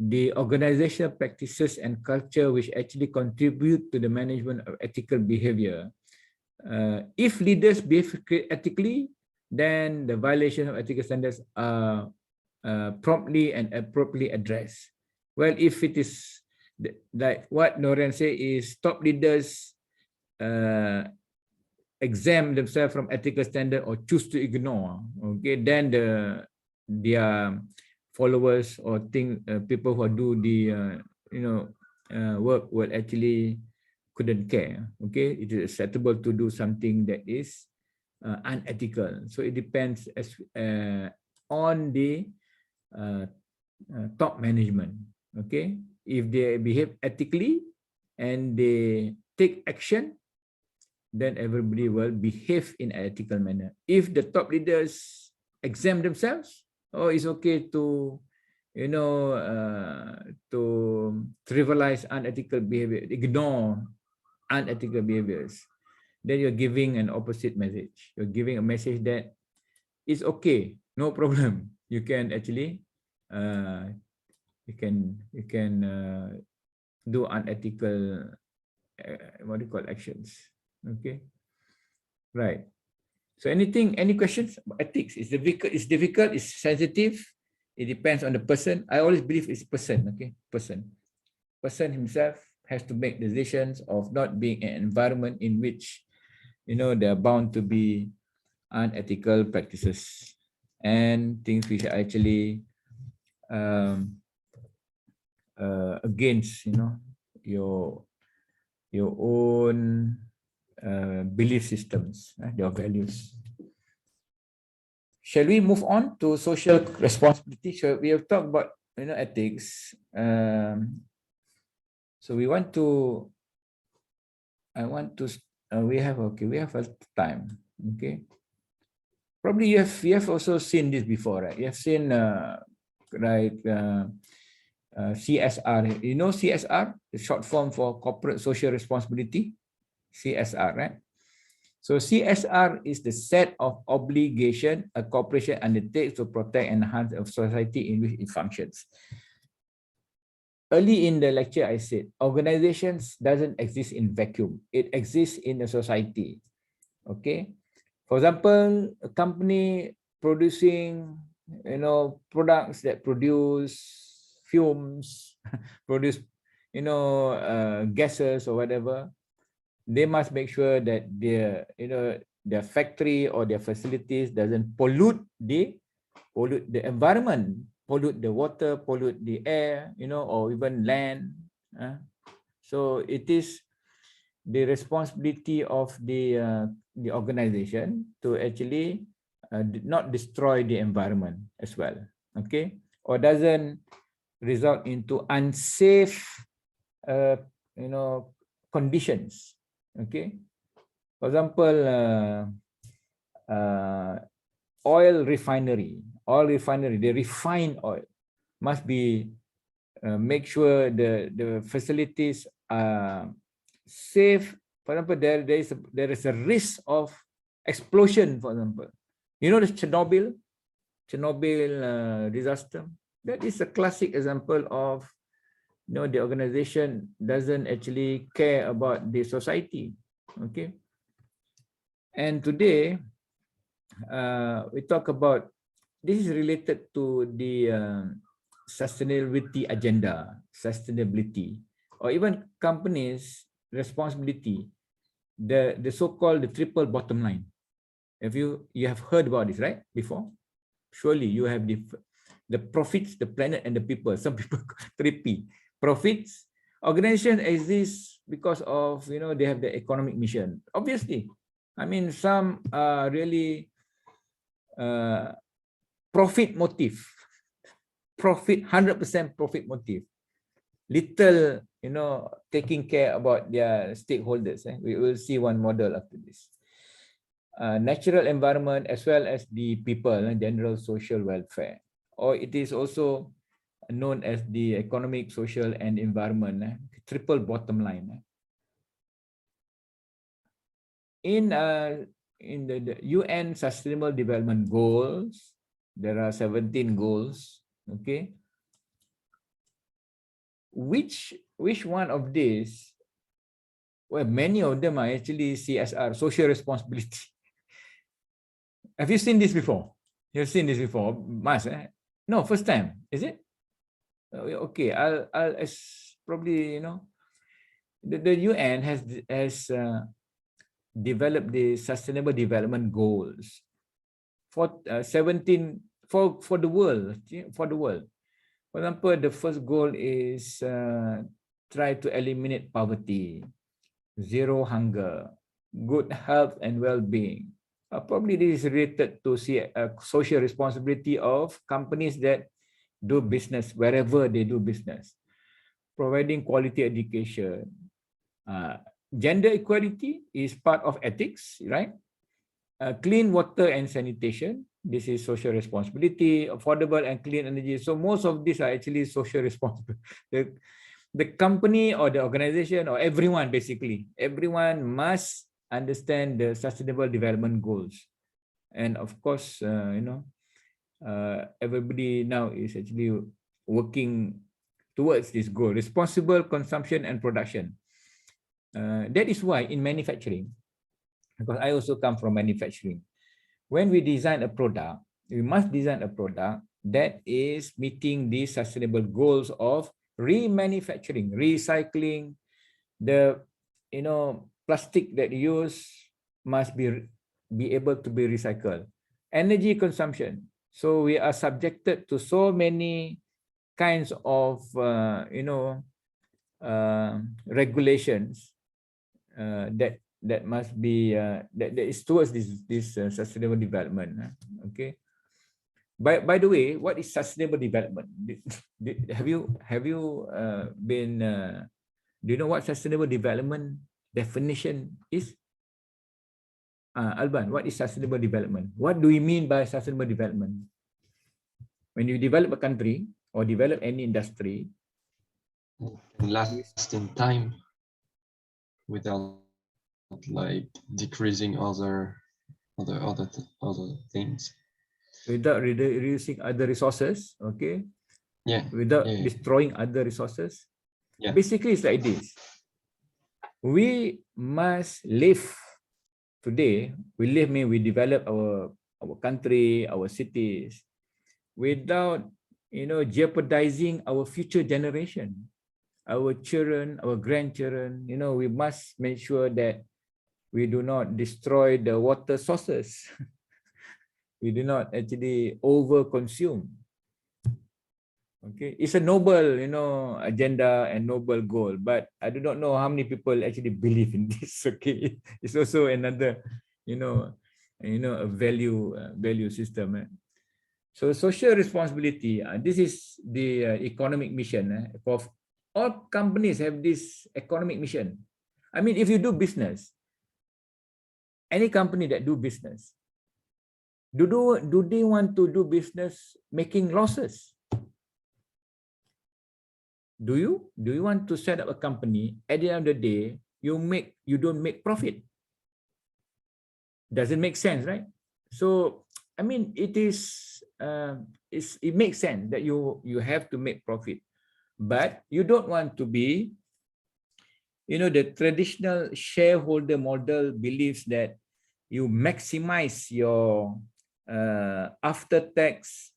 The organizational practices and culture which actually contribute to the management of ethical behavior. If leaders behave ethically, then the violation of ethical standards are promptly and appropriately addressed. Well, if it is like what Noran say is top leaders exempt themselves from ethical standard or choose to ignore, okay, then their followers or people who do the work will actually couldn't care. Okay, it is acceptable to do something that is unethical. So it depends on the top management. Okay, if they behave ethically and they take action, then everybody will behave in an ethical manner. If the top leaders exempt themselves, oh, it's okay to, to trivialize unethical behavior, ignore unethical behaviors, then you're giving an opposite message. You're giving a message that it's okay, no problem. You can actually, you can do unethical, what do you call, actions. Okay, right. So any questions about ethics? It's difficult, it's sensitive. It depends on the person. I always believe it's person, okay? Person himself has to make decisions of not being an environment in which, they're bound to be unethical practices and things which are actually against, your own belief systems, your values. Shall we move on to social responsibility? So we have talked about ethics. So we have a time. Okay. Probably you have also seen this before, right? You have seen CSR. You know CSR, the short form for corporate social responsibility. CSR, right? So CSR is the set of obligation a corporation undertakes to protect and enhance the society in which it functions. Early in the lecture, I said organizations doesn't exist in vacuum. It exists in a society. Okay. For example, a company producing, products that produce fumes, produce, gases or whatever. They must make sure that their factory or their facilities doesn't pollute the environment, pollute the water, pollute the air, or even land. So it is the responsibility of the organization to actually not destroy the environment as well, okay, or doesn't result into unsafe, conditions. Okay, for example, oil refinery, they refine oil, must be make sure the facilities are safe. For example, there is a risk of explosion. For example, the Chernobyl disaster. That is a classic example of the organization doesn't actually care about the society. Okay, and today we talk about this is related to the sustainability agenda, sustainability, or even companies' responsibility. The so-called the triple bottom line. Have you have heard about this, right? Before, surely you have the profits, the planet, and the people. Some people 3P. profits. Organizations exist because of, they have the economic mission. Obviously, I mean, some are really profit motive, 100% profit motive. Little, taking care about their stakeholders. We will see one model after this. Natural environment as well as the people, general social welfare. Or it is also known as the economic, social, and environment, triple bottom line. In the UN Sustainable Development Goals, there are 17 goals. Okay, which one of these? Well, many of them are actually CSR, social responsibility. Have you seen this before? You've seen this before, Mas? No, first time, is it? Okay, I'll probably, the UN has developed the Sustainable Development Goals for 17 for the world. For example, the first goal is try to eliminate poverty, zero hunger, good health and well-being. Probably this is related to social responsibility of companies that do business wherever they do business, providing quality education. Gender equality is part of ethics, right? Clean water and sanitation. This is social responsibility, affordable and clean energy. So most of these are actually social responsibility. The company or the organization or everyone, basically, everyone must understand the sustainable development goals. And of course, everybody now is actually working towards this goal, responsible consumption and production. That is why in manufacturing, because I also come from manufacturing, when we design a product, we must design a product that is meeting the sustainable goals of remanufacturing, recycling. The plastic that you use must be able to be recycled. Energy consumption. So we are subjected to so many kinds of regulations that must be that is towards this sustainable development. Okay. By the way, what is sustainable development? Have you been? Do you know what sustainable development definition is? Alban, what is sustainable development? What do we mean by sustainable development? When you develop a country or develop any industry, last in time without like decreasing other things. Without reducing other resources, okay? Yeah. Without destroying other resources. Yeah. Basically, it's like this. We must live today. We develop our country, our cities, without jeopardizing our future generation, our children, our grandchildren. We must make sure that we do not destroy the water sources. We do not actually over-consume. Okay, it's a noble, agenda and noble goal, but I do not know how many people actually believe in this. Okay, it's also another, a value system. So social responsibility. This is the economic mission. Of all companies have this economic mission. I mean, if you do business, any company that do business, do they want to do business making losses? Do you want to set up a company, at the end of the day you don't make profit? Doesn't make sense, right? So I mean, it makes sense that you have to make profit, but you don't want to be, the traditional shareholder model believes that you maximize your after tax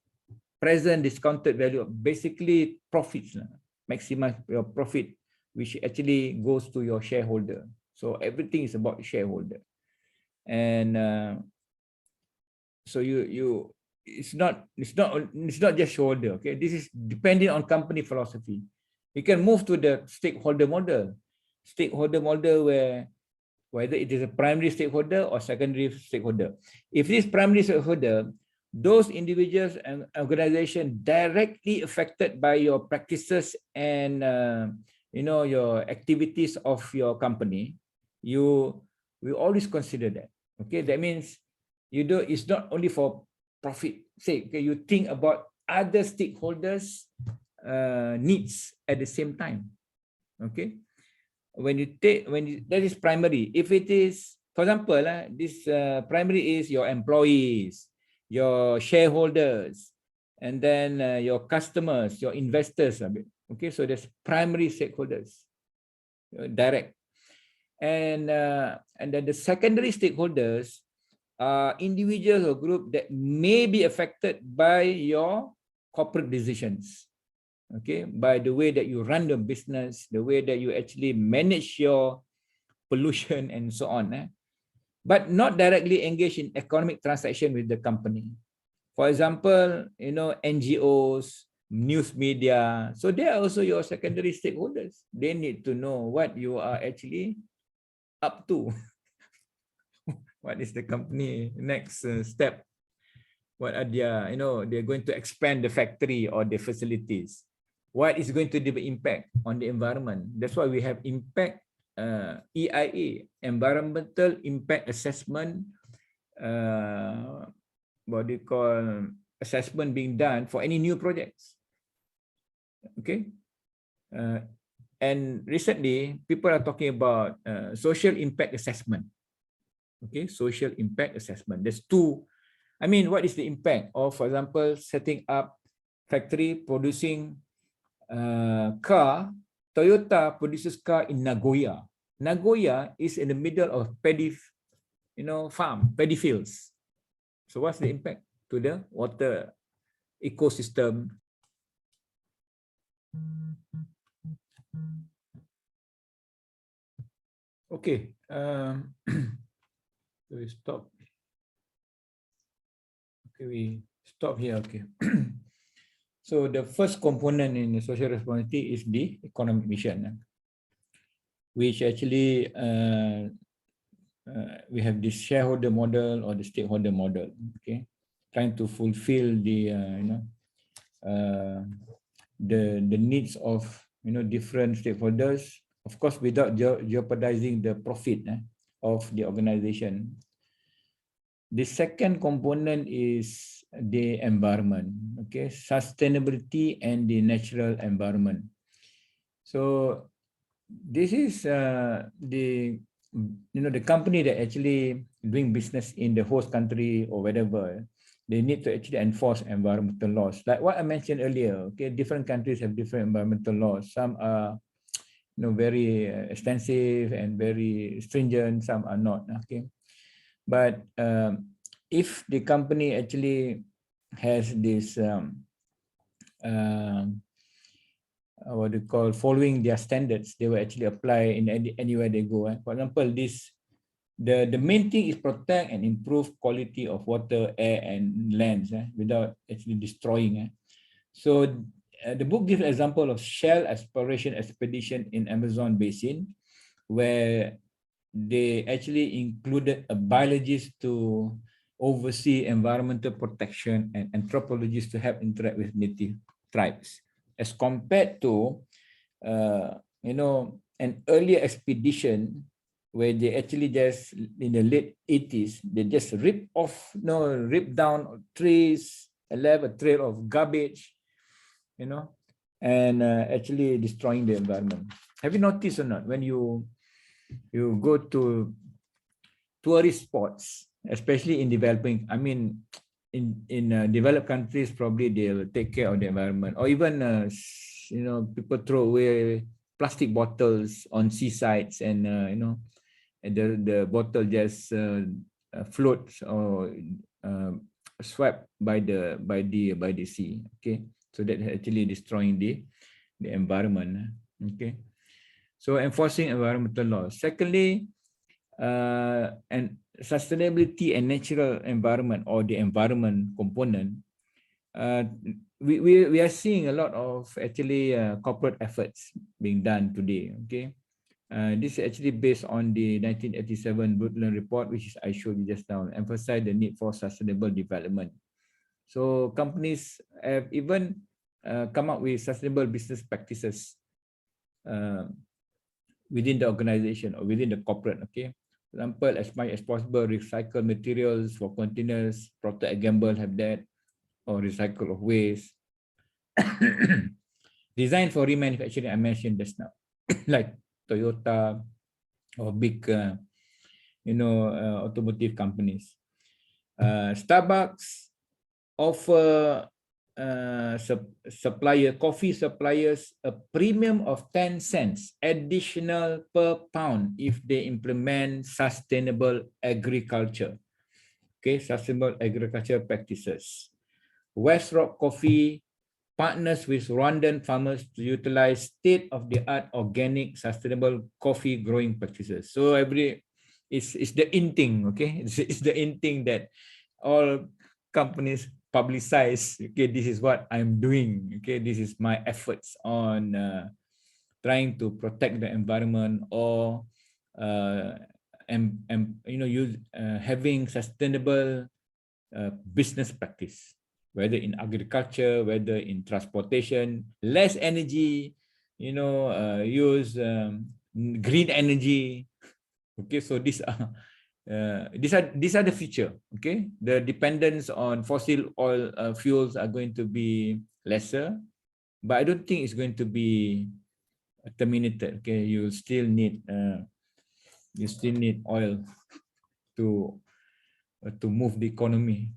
present discounted value, basically profits. Maximize your profit, which actually goes to your shareholder. So everything is about shareholder, and so it's not just shareholder. Okay, this is depending on company philosophy. You can move to the stakeholder model. Stakeholder model where whether it is a primary stakeholder or secondary stakeholder. If this primary stakeholder, those individuals and organizations directly affected by your practices and your activities of your company, you will always consider that. Okay, that means it's not only for profit sake. Okay, you think about other stakeholders' needs at the same time. Okay. That is primary. If it is, for example, this primary is your employees, your shareholders, and then your customers, your investors. Okay, so there's primary stakeholders, direct, and then the secondary stakeholders are individuals or group that may be affected by your corporate decisions. Okay, by the way that you run the business, the way that you actually manage your pollution and so on, but not directly engage in economic transaction with the company. For example, NGOs, news media, so they are also your secondary stakeholders. They need to know what you are actually up to. What is the company next step? What are their, they're going to expand the factory or the facilities. What is going to be the impact on the environment? That's why we have impact EIA, environmental impact assessment. What do you call assessment being done for any new projects? Okay, and recently people are talking about social impact assessment. Okay, social impact assessment. There's two. I mean, what is the impact of, for example, setting up factory producing car? Toyota produces car in Nagoya. Nagoya is in the middle of paddy, paddy fields. So what's the impact to the water ecosystem? Okay, so we stop. Okay, we stop here. Okay. So the first component in the social responsibility is the economic mission, which actually we have this shareholder model or the stakeholder model. Okay, trying to fulfill the the needs of different stakeholders, of course, without jeopardizing the profit of the organization. The second component is the environment, okay, sustainability and the natural environment. So this is the company that actually doing business in the host country or whatever. They need to actually enforce environmental laws, like what I mentioned earlier. Okay, different countries have different environmental laws. Some are very extensive and very stringent. Some are not. Okay. But if the company actually has this what they call following their standards, they will actually apply in anywhere they go. For example, the main thing is protect and improve quality of water, air, and lands without actually destroying. So the book gives an example of Shell exploration expedition in Amazon basin, where they actually included a biologist to oversee environmental protection and anthropologists to help interact with native tribes, as compared to an earlier expedition where they actually just in the late 80s they just rip down trees and left a trail of garbage, and actually destroying the environment. Have you noticed or not, when you go to tourist spots, especially in developing, I mean, in developed countries, probably they will take care of the environment, or even people throw away plastic bottles on seasides, and the bottle just floats or swept by the sea. Okay, so that actually destroying the environment. Okay. So enforcing environmental laws. Secondly, and sustainability and natural environment, or the environment component, we are seeing a lot of actually corporate efforts being done today. Okay, this is actually based on the 1987 Brundtland report, which is I showed you just now, emphasize the need for sustainable development. So companies have even come up with sustainable business practices within the organization or within the corporate. Okay, for example, as much as possible, recycle materials for containers. Procter & Gamble have that, or recycle of waste. Design for remanufacturing, I mentioned just now, like Toyota or big, automotive companies. Starbucks offer coffee suppliers a premium of 10 cents additional per pound if they implement sustainable agriculture. Okay, sustainable agriculture practices. West Rock Coffee partners with Rwandan farmers to utilize state-of-the-art organic sustainable coffee growing practices. So it's the in thing, okay? It's the in thing that all companies publicize. Okay, this is what I'm doing. Okay, this is my efforts on trying to protect the environment, or having sustainable business practice, whether in agriculture, whether in transportation, less energy, use green energy. Okay, so these are the future. Okay, the dependence on fossil oil fuels are going to be lesser, but I don't think it's going to be terminated. Okay, you still need oil to move the economy,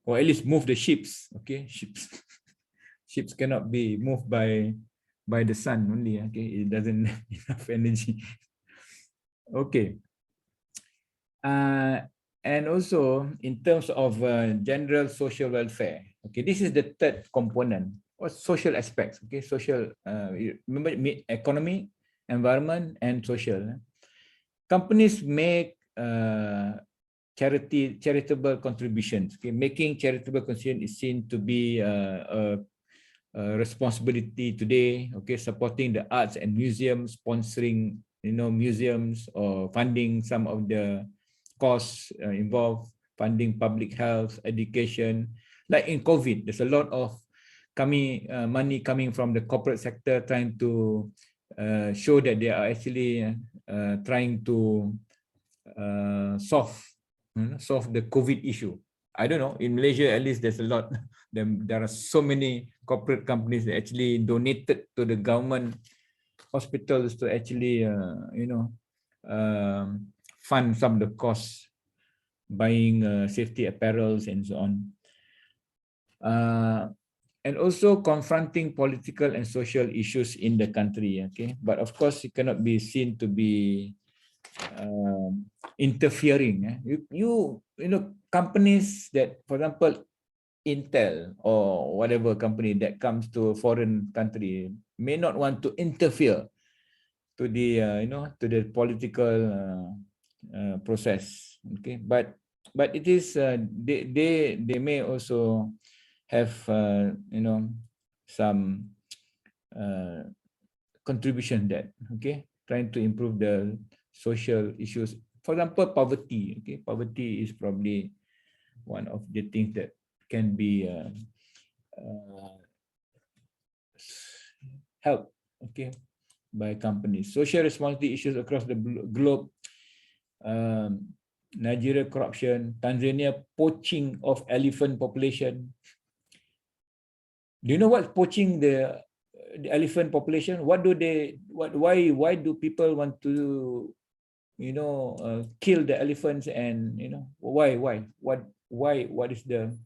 or at least move the ships. Okay, ships cannot be moved by the sun only. Okay, it doesn't have enough energy. Okay. And also in terms of general social welfare. Okay, this is the third component, or social aspects. Okay, social. Remember, economy, environment, and social. Companies make charitable contributions. Okay, making charitable contribution is seen to be a responsibility today. Okay, supporting the arts and museums, sponsoring museums, or funding some of the costs involved, funding public health, education. Like in COVID, there's a lot of money coming from the corporate sector, trying to show that they are actually trying to solve the COVID issue. I don't know, in Malaysia at least there's a lot. There are so many corporate companies that actually donated to the government hospitals to actually fund some of the costs, buying safety apparels and so on. And also confronting political and social issues in the country. Okay, but of course it cannot be seen to be interfering. Companies that, for example, Intel or whatever company that comes to a foreign country may not want to interfere to the to the political process. Okay, but it is they may also have some contribution that, okay, trying to improve the social issues. For example, poverty. Okay, poverty is probably one of the things that can be helped, okay, by companies. Social responsibility issues across the globe. Nigeria corruption, Tanzania poaching of elephant population. Do you know what poaching the elephant population? Why do people want to kill the elephants, and why what is the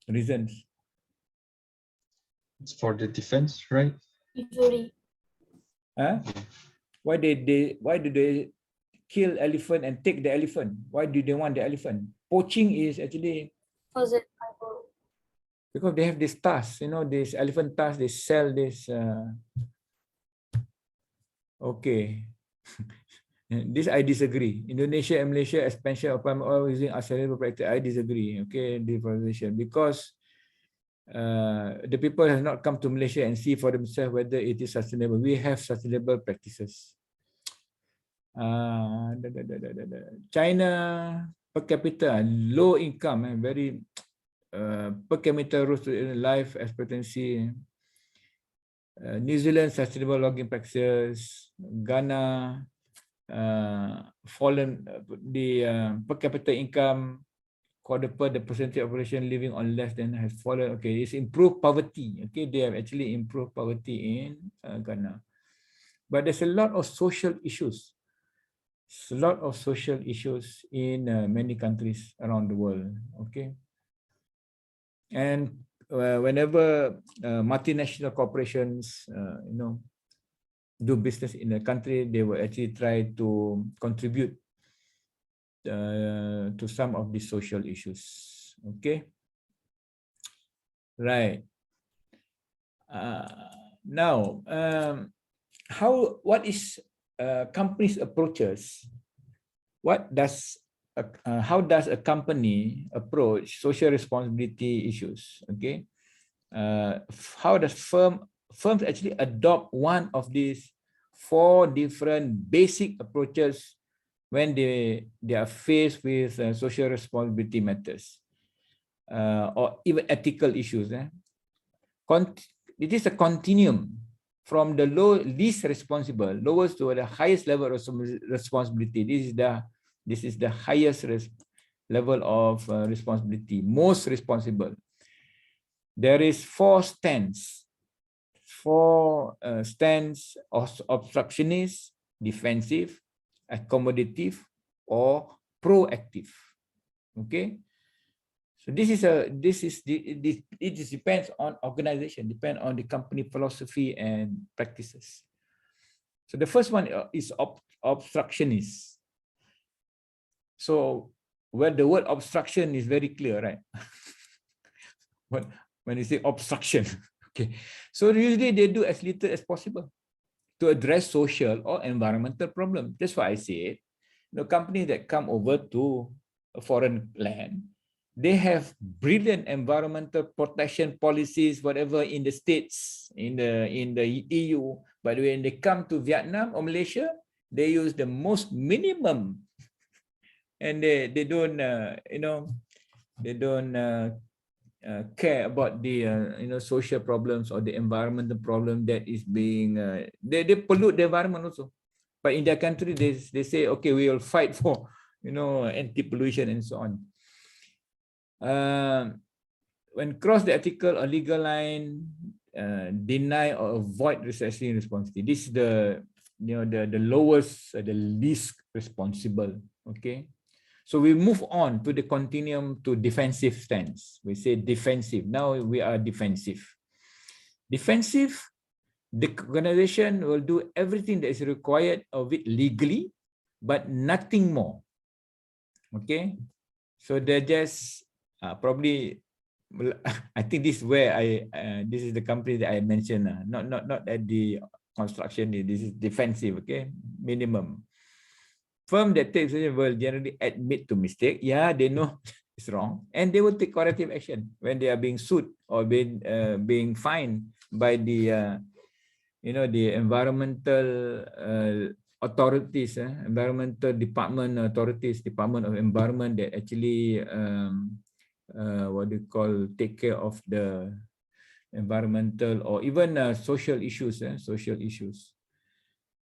reasons? It's for the defense, right? Usually. Huh? Why do they kill elephant and take the elephant? Why do they want the elephant? Poaching is actually because they have this tusk, this elephant tusk, they sell this. Okay. This I disagree. Indonesia and Malaysia expansion of palm oil using sustainable practice. I disagree. Okay, deforestation, because the people have not come to Malaysia and see for themselves whether it is sustainable. We have sustainable practices. China per capita, low income, very per capita life expectancy. New Zealand sustainable logging practices. Ghana fallen the per capita income per the percentage of population living on less than has fallen. Okay, it's improved poverty. Okay, they have actually improved poverty in Ghana. But there's a lot of social issues. A lot of social issues in many countries around the world. Okay, and whenever multinational corporations, do business in a country, they will actually try to contribute to some of the social issues. Okay, right. Now, what is companies' approaches? How does a company approach social responsibility issues? Okay, how does firms actually adopt one of these 4 different basic approaches when they are faced with social responsibility matters or even ethical issues? It is a continuum from the least responsible, lowest to the highest level of responsibility. This is the highest level of responsibility, most responsible. There is 4 stands. 4 stands of obstructionist, defensive, accommodative, or proactive. Okay. So it depends on organization, depend on the company philosophy and practices. So the first one is obstructionist. So the word obstruction is very clear, right? When you say obstruction, okay. So usually they do as little as possible to address social or environmental problems. That's why I say, companies that come over to a foreign land, they have brilliant environmental protection policies, whatever in the States, in the EU. But when they come to Vietnam or Malaysia, they use the most minimum, and they don't care about the social problems or the environmental problem that is being they pollute the environment also. But in their country, they say, okay, we will fight for anti-pollution and so on. When cross the ethical or legal line, deny or avoid assessing responsibility. This is the lowest, the least responsible. Okay, so we move on to the continuum to defensive stance. We say defensive. Now we are defensive. Defensive. The organization will do everything that is required of it legally, but nothing more. Okay, so they're just probably, I think this is where this is the company that I mentioned. Not at the construction. This is defensive. Okay, minimum. Firm that takes it will generally admit to mistake. Yeah, they know it's wrong, and they will take corrective action when they are being sued or being fined by the the environmental authorities, environmental department authorities, Department of Environment, that actually what do you call, take care of the environmental or even social issues.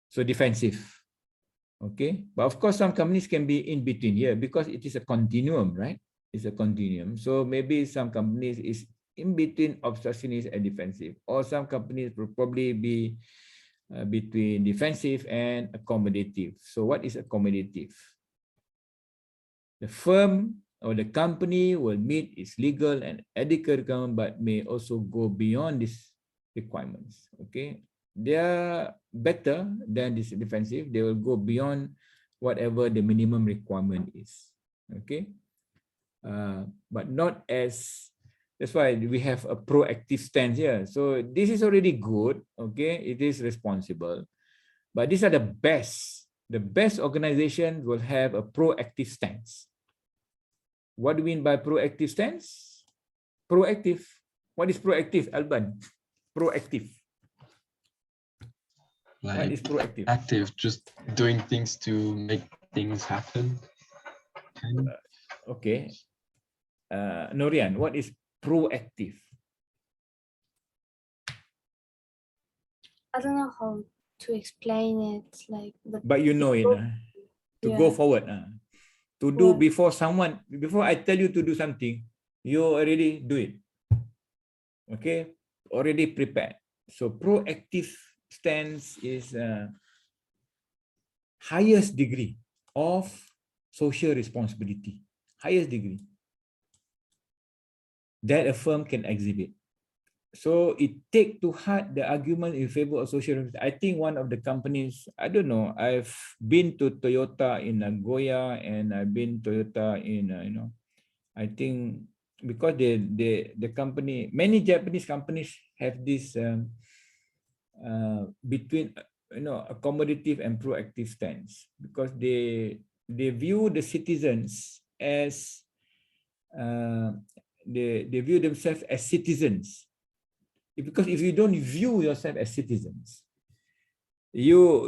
So defensive. Okay, but of course some companies can be in between here because it is a continuum, right? It's a continuum. So maybe some companies is in between obstructionist and defensive, or some companies will probably be between defensive and accommodative. So what is accommodative? The firm or the company will meet its legal and ethical requirements, but may also go beyond these requirements. Okay, they are better than this defensive. They will go beyond whatever the minimum requirement is. Okay, but not as. That's why we have a proactive stance here. So this is already good. Okay, it is responsible, but these are the best. The best organization will have a proactive stance. What do you mean by proactive stance? Proactive. What is proactive, Alban? Proactive. What Like is proactive? active, just doing things to make things happen. Kind of. Okay. Norian, what is proactive? I don't know how to explain it. Like But you know it, to go yeah. forward. To do before I tell you to do something, you already do it. Okay, already prepared. So proactive stance is highest degree of social responsibility. Highest degree that a firm can exhibit. So it take to heart the argument in favor of social responsibility. I think one of the companies, I don't know, I've been to Toyota in Nagoya and I've been Toyota in, I think because the company, many Japanese companies have this between, accommodative and proactive stance, because they view the citizens as, they view themselves as citizens. Because if you don't view yourself as citizens, you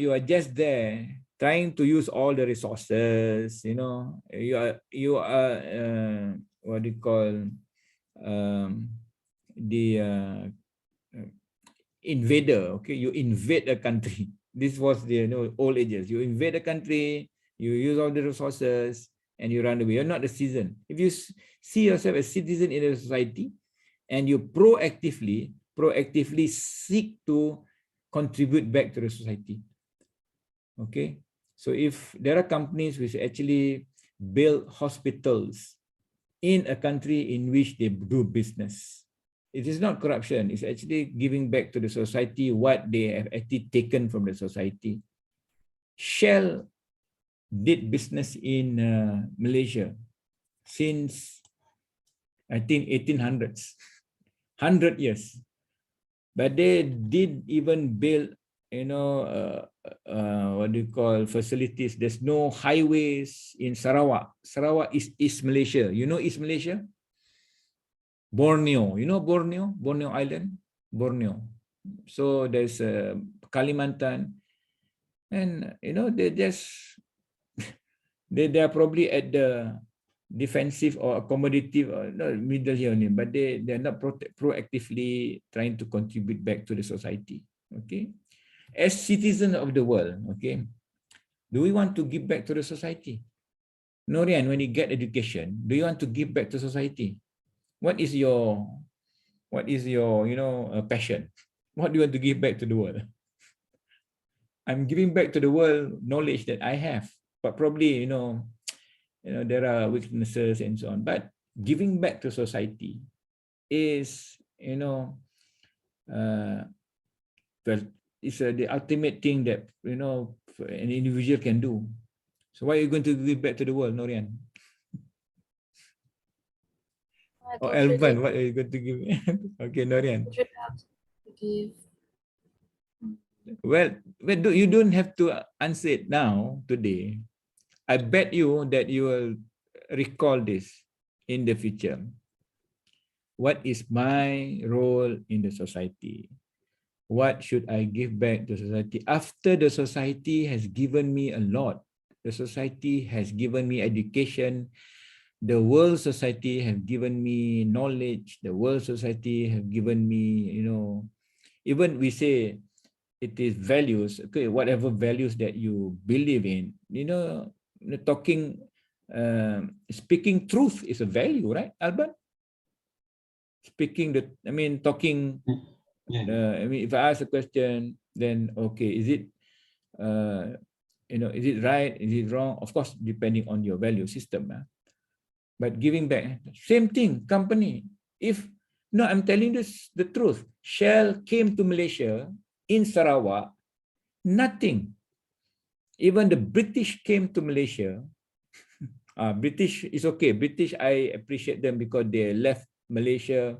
are just there trying to use all the resources, you are what do you call, the invader. Okay, you invade a country. This was the old ages. You invade a country, you use all the resources, and you run away. You're not a citizen. If you see yourself as citizen in a society, and you proactively seek to contribute back to the society. Okay, so if there are companies which actually build hospitals in a country in which they do business, it is not corruption. It's actually giving back to the society what they have actually taken from the society. Shell did business in Malaysia since, I think, 1800s. 100 years, but they did even build, what do you call, facilities. There's no highways in Sarawak. Sarawak is East Malaysia. You know East Malaysia? Borneo. You know Borneo? Borneo Island? Borneo. So there's Kalimantan, and they just they are probably at the defensive or accommodative, or not middle here only, but they're not proactively trying to contribute back to the society. Okay, as citizens of the world, okay, do we want to give back to the society? Norian, when you get education, do you want to give back to society? What is your passion? What do you want to give back to the world? I'm giving back to the world knowledge that I have, but probably there are weaknesses and so on, but giving back to society is, well, it's the ultimate thing that an individual can do. So what are you going to give back to the world, Norian? Or Elvan, what are you going to give? Okay, Norian. Well, you don't have to answer it now, today. I bet you that you will recall this in the future. What is my role in the society? What should I give back to society after the society has given me a lot? The society has given me education. The world society have given me knowledge. The world society have given me, even we say it is values. Okay, whatever values that you believe in, speaking truth is a value, right, Albert? Speaking talking. Yeah. If I ask a question, then okay, is it is it right? Is it wrong? Of course, depending on your value system. But giving back, same thing. Company, if no, I'm telling this the truth. Shell came to Malaysia in Sarawak, nothing. Even the British came to Malaysia. British is okay. British, I appreciate them because they left Malaysia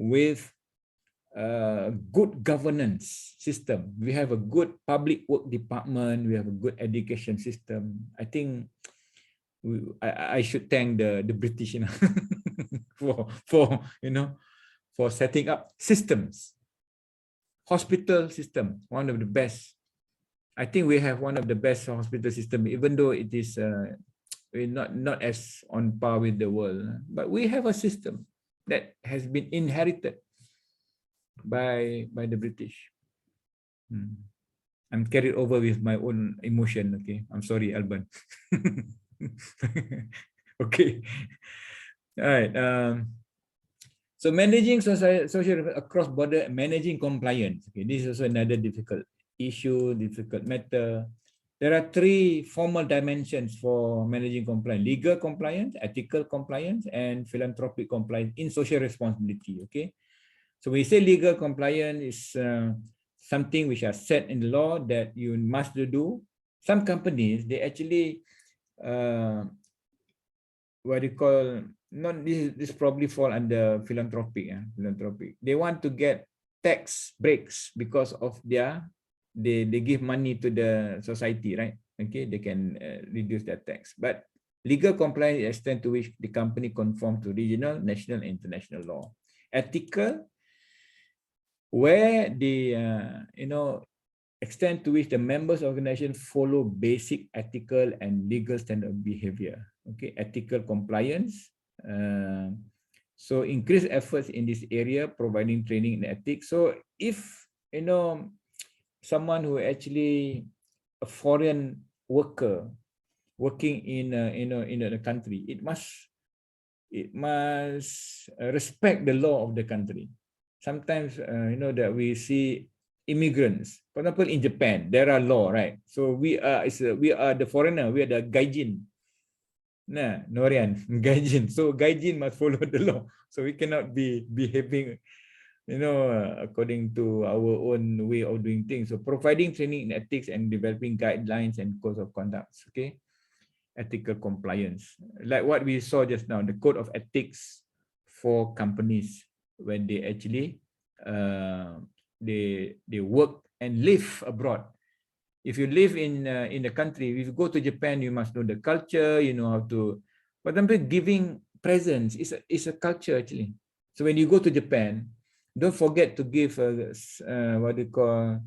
with good governance system. We have a good public work department. We have a good education system. I think I should thank the British, for for setting up systems. Hospital system, one of the best. I think we have one of the best hospital system, even though it is not as on par with the world. But we have a system that has been inherited by the British. I'm carried over with my own emotion. Okay, I'm sorry, Alban. Okay, all right. So managing social across border, managing compliance. Okay, this is also another difficult issue, difficult matter. There are three formal dimensions for managing compliance: legal compliance, ethical compliance, and philanthropic compliance in social responsibility. Okay, so we say legal compliance is something which are set in the law that you must do. Some companies, they actually what you call, not this probably fall under philanthropic. They want to get tax breaks because of their they give money to the society, right? Okay, they can reduce their tax. But legal compliance is the extent to which the company conforms to regional, national, and international law. Ethical, where the extent to which the members organization follow basic ethical and legal standard of behavior. Okay, ethical compliance. So increase efforts in this area, providing training in ethics. So if someone who actually a foreign worker working in a country, it must respect the law of the country. Sometimes that we see immigrants, for example, in Japan, there are law, right? So we are the foreigner, we are the gaijin. Nah, Norian, gaijin. So gaijin must follow the law. So we cannot be behaving, according to our own way of doing things. So providing training in ethics and developing guidelines and codes of conduct. Okay, ethical compliance, like what we saw just now, the code of ethics for companies when they actually they work and live abroad. If you live in the country, if you go to Japan, you must know the culture, you know how to, for example, giving presents is a culture actually. So when you go to Japan, don't forget to give what they call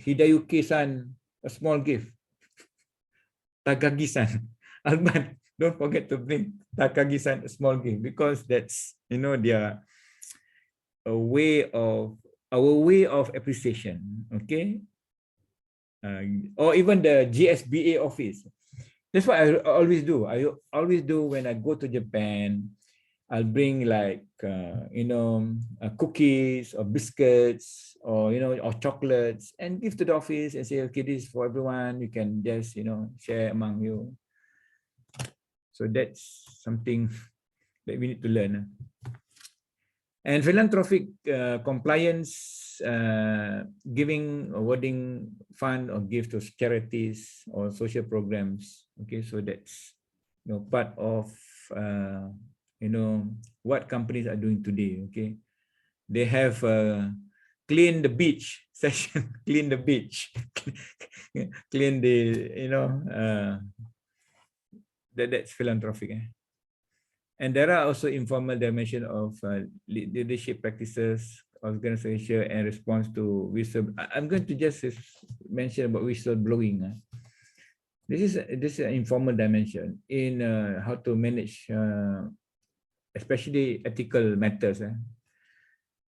Hidayuki-san a small gift. Takagi-san, Alban, don't forget to bring Takagi-san a small gift, because that's their our way of appreciation. Okay, or even the GSBA office. That's what I always do. I always do when I go to Japan. I'll bring like cookies or biscuits or or chocolates and give to the office and say, okay, this is for everyone. You can just share among you. So that's something that we need to learn. And philanthropic compliance, giving, awarding fund or gift to charities or social programs. Okay, so that's part of what companies are doing today. Okay, they have clean the beach session, clean the beach, clean the that's philanthropic. And there are also informal dimension of leadership practices, organization, and response to whistle. I'm going to just mention about whistleblowing. This is an informal dimension in how to manage, especially ethical matters.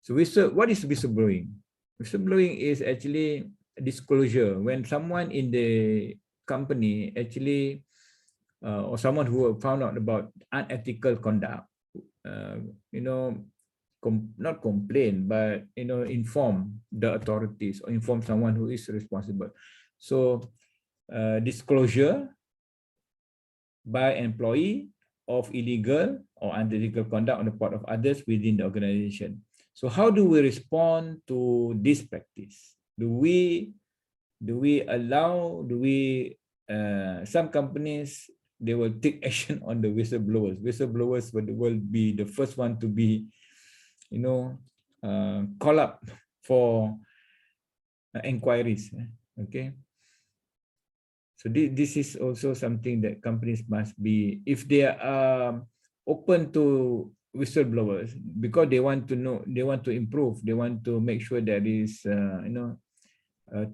So what is whistleblowing? Whistleblowing is actually a disclosure when someone in the company actually or someone who found out about unethical conduct, not complain, but inform the authorities or inform someone who is responsible. So disclosure by employee of illegal or unethical conduct on the part of others within the organization. So how do we respond to this practice? Do we allow? Some companies, they will take action on the whistleblowers. Whistleblowers will be the first one to be, call up for inquiries. Okay. So this is also something that companies must be, if they are open to whistleblowers because they want to know, they want to improve, they want to make sure that is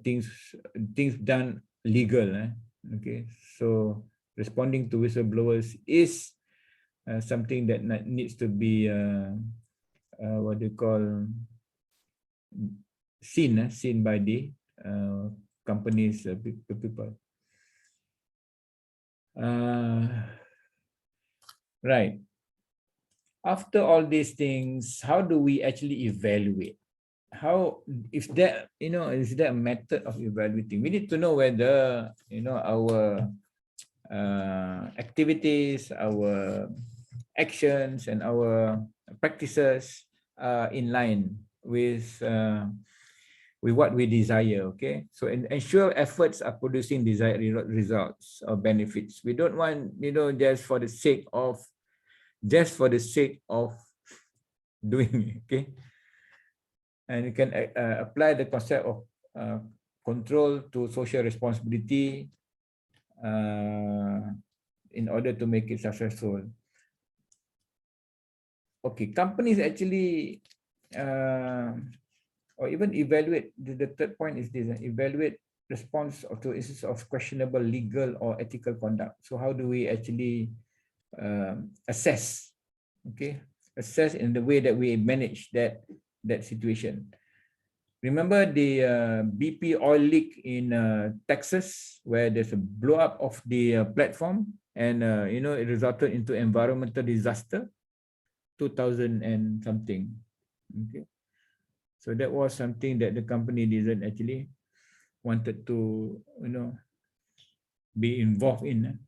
things done legal. Okay, so responding to whistleblowers is something that needs to be what they call seen by the companies, people. Right. After all these things, how do we actually evaluate? How, if that, is there a method of evaluating? We need to know whether, our activities, our actions, and our practices are in line with what we desire. Okay, so ensure efforts are producing desired results or benefits. We don't want, just for the sake of doing it. Okay, and you can apply the concept of control to social responsibility in order to make it successful. Okay, companies actually or even evaluate, the third point is this: evaluate response to issues of questionable legal or ethical conduct. So how do we actually assess? Okay, assess in the way that we manage that situation. Remember the BP oil leak in Texas, where there's a blow up of the platform, and it resulted into environmental disaster, 2000 and something. Okay, so that was something that the company didn't actually wanted to be involved in.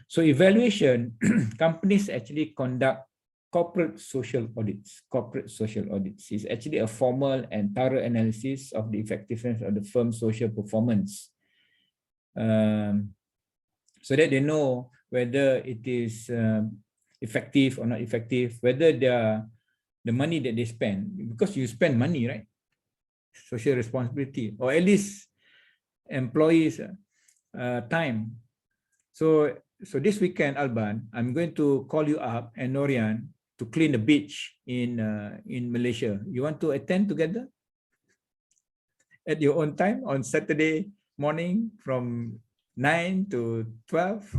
So evaluation, companies actually conduct corporate social audits. Corporate social audits is actually a formal and thorough analysis of the effectiveness of the firm's social performance, so that they know whether it is effective or not effective, whether the money that they spend, because you spend money, right? Social responsibility, or at least employees' time. So this weekend, Alban, I'm going to call you up and Norian to clean the beach in Malaysia. You want to attend together at your own time on Saturday morning from 9 to 12?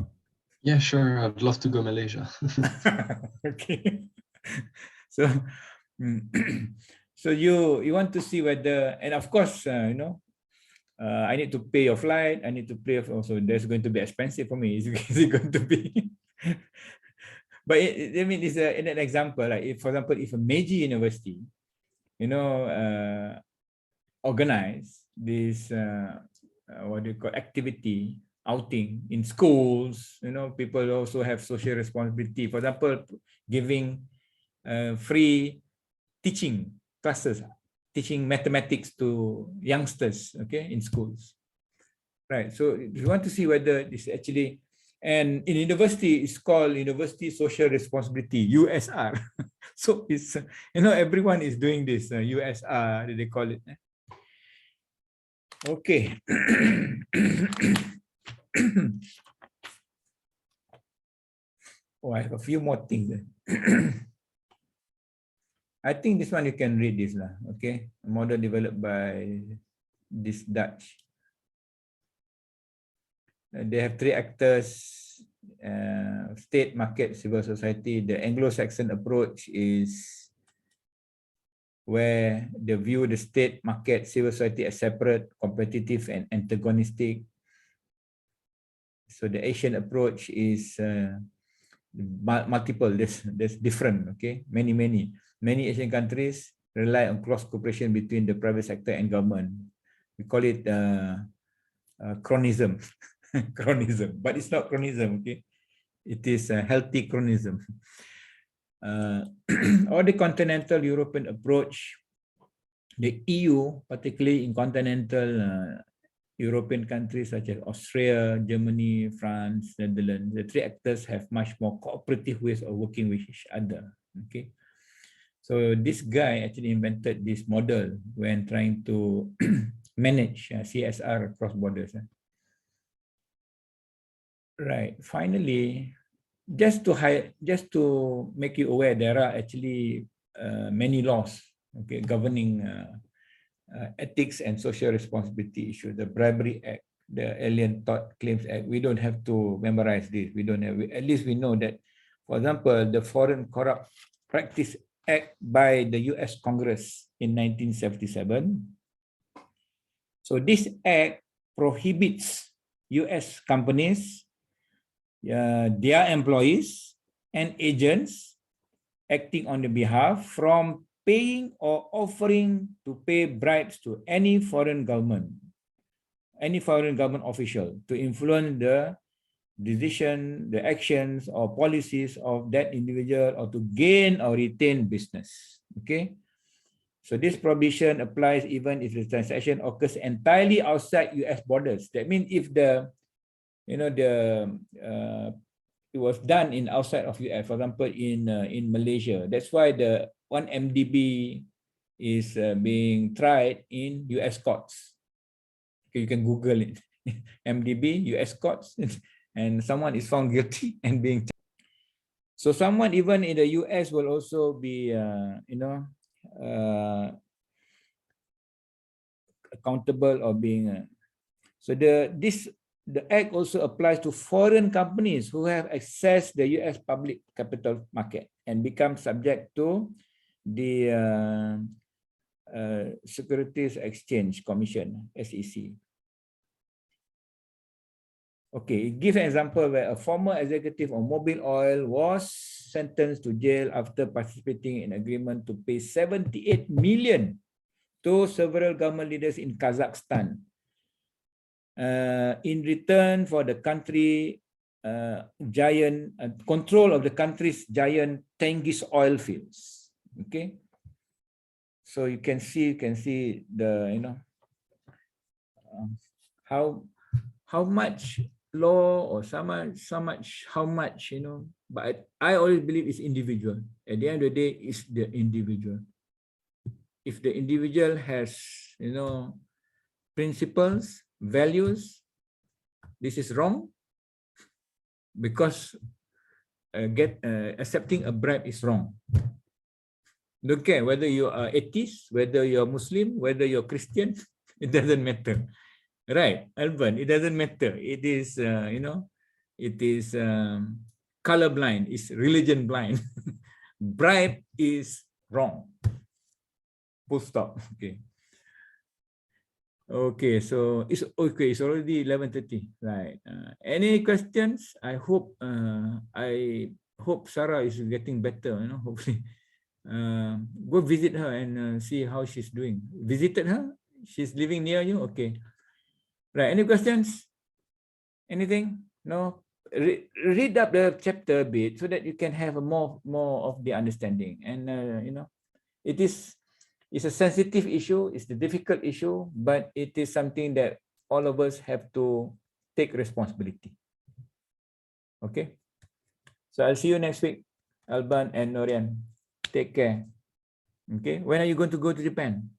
Yeah, sure. I'd love to go Malaysia. Okay. So, so you want to see whether, and of course, I need to pay your flight. I need to pay also. That's going to be expensive for me. Is it going to be? But I mean, it's in an example. Like, if, for example, if a major university, organize this what do you call activity outing in schools, people also have social responsibility. For example, giving free teaching classes, teaching mathematics to youngsters, okay, in schools, right? So if you want to see whether this actually, and in university it's called University Social Responsibility, USR. So it's everyone is doing this USR, they call it. Okay. Oh, I have a few more things. I think this one you can read this lah. Okay, a model developed by this Dutch. They have three actors: state, market, civil society. The Anglo-Saxon approach is where they view the state, market, civil society as separate, competitive, and antagonistic. So the Asian approach is multiple. There's different. Okay, many Asian countries rely on close cooperation between the private sector and government. We call it chronism. Chronism, but it's not chronism. Okay, it is a healthy chronism. Or the continental European approach, the EU, particularly in continental European countries such as Austria, Germany, France, Netherlands, the three actors have much more cooperative ways of working with each other. Okay, so this guy actually invented this model when trying to manage CSR across borders. Right. Finally, just to make you aware, there are actually many laws, okay, governing ethics and social responsibility issue. The Bribery Act, the Alien Tort Claims Act. We don't have to memorize this. We don't have. At least we know that. For example, the Foreign Corrupt Practice Act by the U.S. Congress in 1977. So this act prohibits U.S. companies, their employees and agents acting on their behalf from paying or offering to pay bribes to any foreign government official to influence the decision, the actions or policies of that individual or to gain or retain business. Okay. So this prohibition applies even if the transaction occurs entirely outside US borders. That means if the, it was done in outside of US, for example, in Malaysia. That's why the 1MDB is being tried in US courts. You can Google it, MDB, US courts, and someone is found guilty and being. So someone even in the US will also be, accountable or being. So the act also applies to foreign companies who have accessed the US public capital market and become subject to the Securities Exchange Commission, SEC. Okay, give an example where a former executive of Mobil Oil was sentenced to jail after participating in agreement to pay 78 million to several government leaders in Kazakhstan in return for the country giant control of the country's giant Tengiz oil fields. Okay, so you can see the how much law or how much but I always believe it's individual. At the end of the day, it's the individual. If the individual has principles, values, this is wrong because accepting a bribe is wrong. Don't care whether you are atheist, whether you're Muslim, whether you're Christian, it doesn't matter. Right, Alban, it doesn't matter. It is, it is colorblind, it's religion blind. Bribe is wrong. Full stop. Okay. Okay, so it's okay. It's already 11:30. Right. Any questions? I hope Sarah is getting better. Hopefully, go visit her and see how she's doing. Visited her? She's living near you. Okay. Right. Any questions? Anything? No. Read up the chapter a bit so that you can have a more of the understanding. And it's a sensitive issue. It's a difficult issue, but it is something that all of us have to take responsibility. Okay. So I'll see you next week, Alban and Norian. Take care. Okay. When are you going to go to Japan?